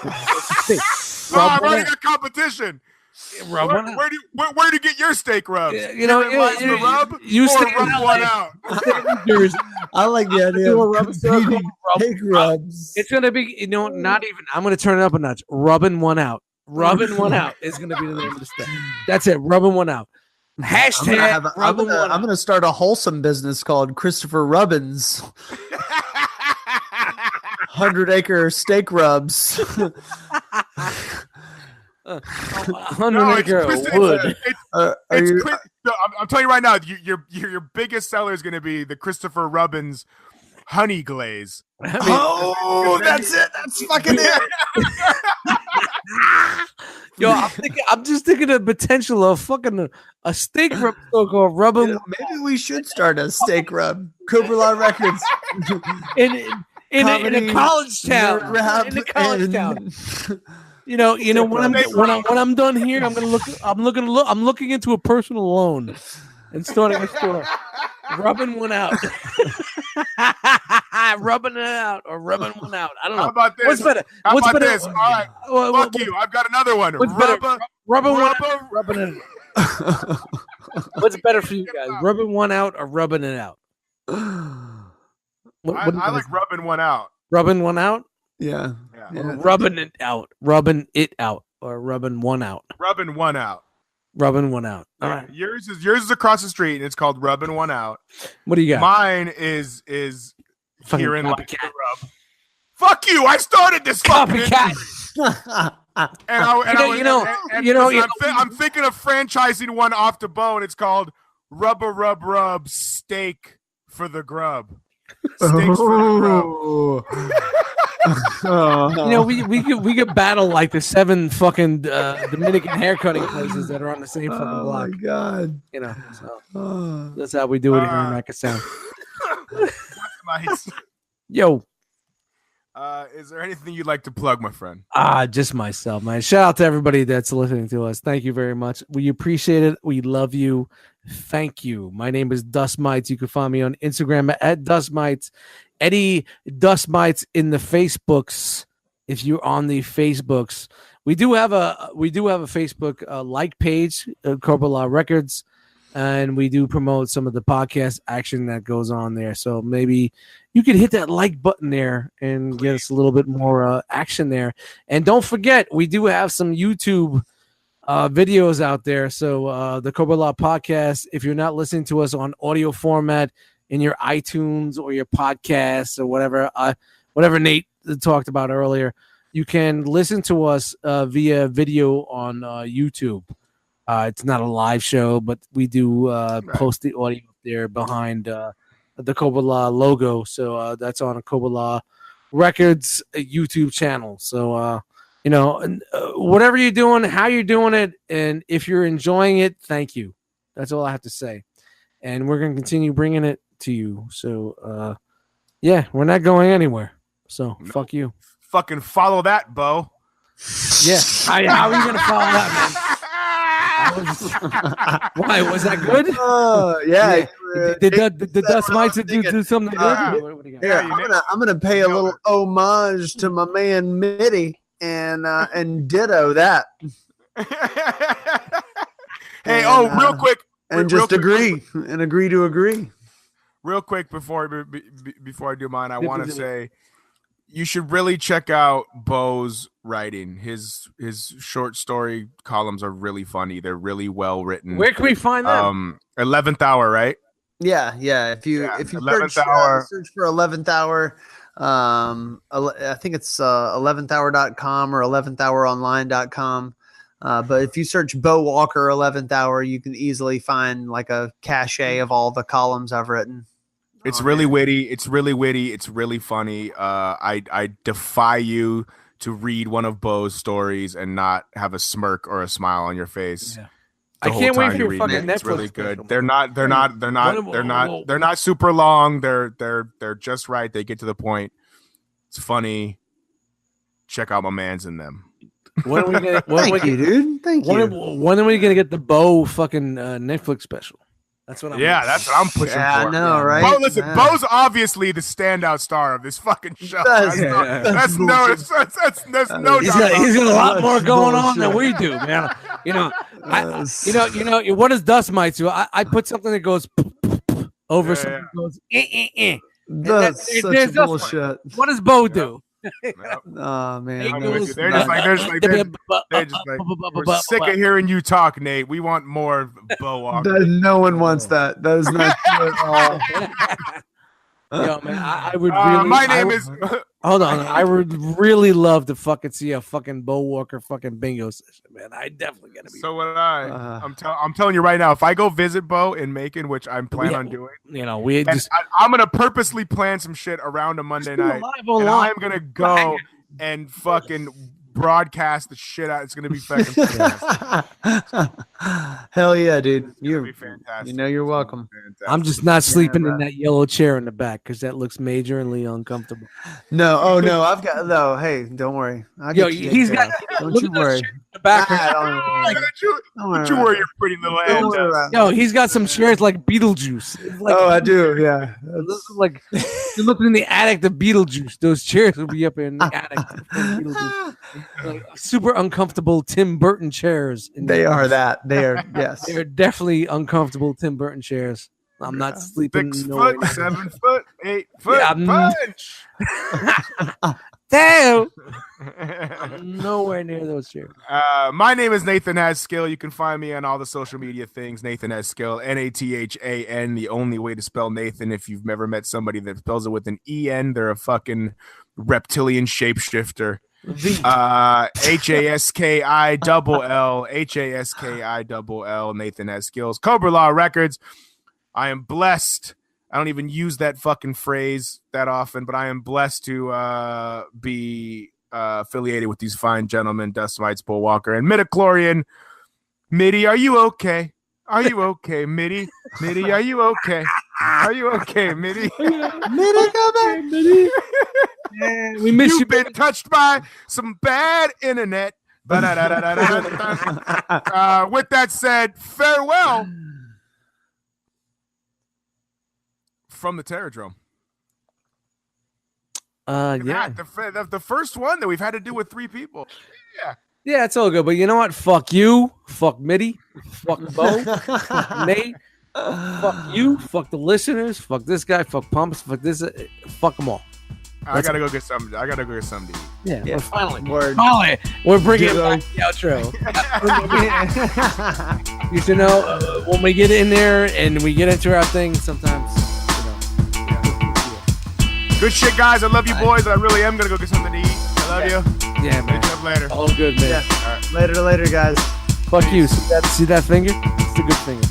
Speaker 3: I've already got competition.
Speaker 2: Rub one out.
Speaker 3: Where do you get your steak rubs?
Speaker 2: You know,
Speaker 3: Herein lies the rub,
Speaker 2: you
Speaker 3: or
Speaker 2: stay
Speaker 3: rub
Speaker 2: in
Speaker 3: one
Speaker 2: LA.
Speaker 3: out.
Speaker 1: I like the idea
Speaker 2: Do a
Speaker 1: of
Speaker 2: rub store called Rub-
Speaker 1: pig rubs.
Speaker 2: It's gonna be, you know, not even. I'm gonna turn it up a notch. Rubbing one out. Rubbing one out is gonna be the name of the store. That's it. Rubbing one out. Hashtag rubbing one
Speaker 1: I'm
Speaker 2: out.
Speaker 1: gonna start a wholesome business called Christopher Rubbins. 100-acre steak rubs.
Speaker 2: 100-acre wood.
Speaker 3: I'm telling you right now, your biggest seller is going to be the Christopher Rubbins honey glaze.
Speaker 1: Oh, that's it. That's fucking it.
Speaker 2: Yo, I'm just thinking of potential of fucking a steak rub store called Rubbing
Speaker 1: Maybe we should start a steak rub. Cobra-LA Records.
Speaker 2: in a college town.
Speaker 1: Nerd rap
Speaker 2: In a college
Speaker 1: and-
Speaker 2: town. You know, when I'm done here, I'm looking into a personal loan and starting a store. Rubbing one out. Rubbing it out or rubbing one out. I don't know.
Speaker 3: How about this?
Speaker 2: What's better?
Speaker 3: How
Speaker 2: What's
Speaker 3: about
Speaker 2: better?
Speaker 3: this? All right. Fuck you. I've got another one.
Speaker 2: What's better? Rubbing one out.
Speaker 3: Rubber.
Speaker 2: Rubbing it. What's better for you guys? Rubbing one out or rubbing it out? What
Speaker 3: I like rubbing one out.
Speaker 2: rubbing one out.
Speaker 1: Yeah.
Speaker 3: Yeah.
Speaker 2: Rubbing it out. Rubbing it out or rubbing one out.
Speaker 3: Rubbing one out.
Speaker 2: Rubbing one out. All right.
Speaker 3: Yours is across the street and it's called rubbing one out.
Speaker 2: What do you got?
Speaker 3: Mine is
Speaker 2: Fucking
Speaker 3: herein lies
Speaker 2: copycat.
Speaker 3: the rub. Fuck you! I started this fucking.
Speaker 2: Copycat.
Speaker 3: I'm thinking of franchising one off the bone. It's called Rubber Rub Rub Steak for the Grub. Steaks for the grub.
Speaker 2: We could battle like the 7 fucking Dominican haircutting places that are on the same fucking block.
Speaker 1: Oh my god!
Speaker 2: So that's how we do it here in Racket Sound. Yo.
Speaker 3: Is there anything you'd like to plug, my friend?
Speaker 2: Just myself, man. Shout out to everybody that's listening to us. Thank you very much. We appreciate it. We love you. Thank you. My name is Dust Mites. You can find me on Instagram at Dust Mites. Eddie Dust Mites in the Facebooks. If you're on the Facebooks, we do have a Facebook like page, Cobra-LA Records, and we do promote some of the podcast action that goes on there. So maybe you could hit that like button there and get us a little bit more action there. And don't forget, we do have some YouTube videos out there. So the Cobra-LA podcast, if you're not listening to us on audio format in your iTunes or your podcasts or whatever Nate talked about earlier, you can listen to us via video on YouTube. It's not a live show, but we do post the audio up there behind the Cobra-LA logo. So that's on a Cobra-LA Records YouTube channel. So, whatever you're doing, how you're doing it, and if you're enjoying it, thank you. That's all I have to say. And we're going to continue bringing it to you. So, we're not going anywhere. So, fuck you.
Speaker 3: Fucking follow that, Bo.
Speaker 2: Yeah. How are you going to follow that, man? Why was that good?
Speaker 1: Yeah.
Speaker 2: Did Dust Mites do something good?
Speaker 1: Yeah, I'm gonna pay a little homage to my man Midi and ditto that.
Speaker 3: Hey, real quick,
Speaker 1: and just agree to agree.
Speaker 3: Real quick before I do mine, I want to say you should really check out Bo's writing. His short story columns are really funny. They're really well written.
Speaker 2: Where can we find them?
Speaker 3: 11th Hour, right?
Speaker 1: Yeah. If you
Speaker 3: 11th
Speaker 1: search for 11th Hour, I think it's 11thhour.com or 11thhouronline.com. But if you search Bo Walker 11th Hour, you can easily find like a cache of all the columns I've written.
Speaker 3: It's really witty. It's really funny. I defy you to read one of Bo's stories and not have a smirk or a smile on your face.
Speaker 2: Yeah. I can't wait for your fucking Netflix.
Speaker 3: It's really good.
Speaker 2: Special.
Speaker 3: They're not super long. They're just right. They get to the point. It's funny. Check out my man's in them.
Speaker 2: When are we gonna,
Speaker 1: Thank you, dude. Thank you.
Speaker 2: When are we gonna get the Bo fucking Netflix special? That's what
Speaker 3: that's what I'm pushing for.
Speaker 1: I know, right?
Speaker 3: Bo, listen, Bo's obviously the standout star of this fucking show. There's no
Speaker 2: He's got a lot more going on than we do, man. What does Dust Mites do? I put something that goes over something that goes
Speaker 1: That's such bullshit.
Speaker 2: What does Bo do?
Speaker 1: Oh man,
Speaker 3: they're just like we're sick of hearing you talk, Nate. We want more Bo Walker.
Speaker 1: No one wants that. That is not true at all.
Speaker 2: Yo, man, I would really.
Speaker 3: My name is.
Speaker 2: Hold on, I would really love to fucking see a fucking Bo Walker fucking bingo session, man. I definitely gonna be.
Speaker 3: So would I. I'm telling you right now, if I go visit Bo in Macon, which I'm planning on doing, I'm gonna purposely plan some shit around a Monday night, and I'm gonna go and fucking broadcast the shit out. It's gonna be fucking fantastic.
Speaker 1: Hell yeah, dude!
Speaker 3: You're fantastic.
Speaker 1: You're welcome.
Speaker 2: I'm just not sleeping in that yellow chair in the back because that looks majorly uncomfortable.
Speaker 1: No, I've got no. Hey, don't worry.
Speaker 2: He's got.
Speaker 1: Don't you worry.
Speaker 2: The back.
Speaker 3: Don't you worry, your pretty little head.
Speaker 2: Yo, he's got some chairs like Beetlejuice. Like,
Speaker 1: I do. Yeah.
Speaker 2: Like you're looking in the attic of Beetlejuice. Those chairs will be up in the attic. Like, super uncomfortable Tim Burton chairs.
Speaker 1: They are that. They are. Yes.
Speaker 2: They're definitely uncomfortable Tim Burton chairs. I'm not sleeping.
Speaker 3: 6 foot, 7 foot, 8 foot. Punch.
Speaker 2: Damn. I'm nowhere near those chairs.
Speaker 3: My name is Nathan Has Skill. You can find me on all the social media things. Nathan Has Skill. Nathan. The only way to spell Nathan. If you've never met somebody that spells it with an en, they're a fucking reptilian shapeshifter. HASKILL, Nathan S. Skills. Cobra-LA Records. I am blessed. I don't even use that fucking phrase that often, but I am blessed to be affiliated with these fine gentlemen, Dust Mites, Bull Walker, and Midichlorian. Midi, are you okay? Are you okay, Midi? Midi, are you okay? Are you okay, Midi?
Speaker 1: Midi, come back.
Speaker 2: Midi. We miss you.
Speaker 3: You've been touched by some bad internet. With that said, farewell from the Terradrome.
Speaker 2: Yeah.
Speaker 3: The first one that we've had to do with 3 people. Yeah.
Speaker 2: Yeah, it's all good. But you know what? Fuck you. Fuck Midi. Fuck Bo. Fuck Nate. Fuck you. Fuck the listeners. Fuck this guy. Fuck Pumps. Fuck this. Fuck them all.
Speaker 3: I gotta go get something to eat.
Speaker 2: Yeah.
Speaker 1: Yeah.
Speaker 2: Finally,
Speaker 1: Word.
Speaker 2: we're bringing it back to the outro. You should know when we get in there and we get into our thing. Sometimes,
Speaker 3: Good shit, guys. I love you, boys. I really am gonna go get something to eat. I love you.
Speaker 2: Yeah, man.
Speaker 3: Catch up later.
Speaker 2: All good, man.
Speaker 1: Yeah. All right. Later, guys.
Speaker 2: Fuck you. See that finger? It's a good finger.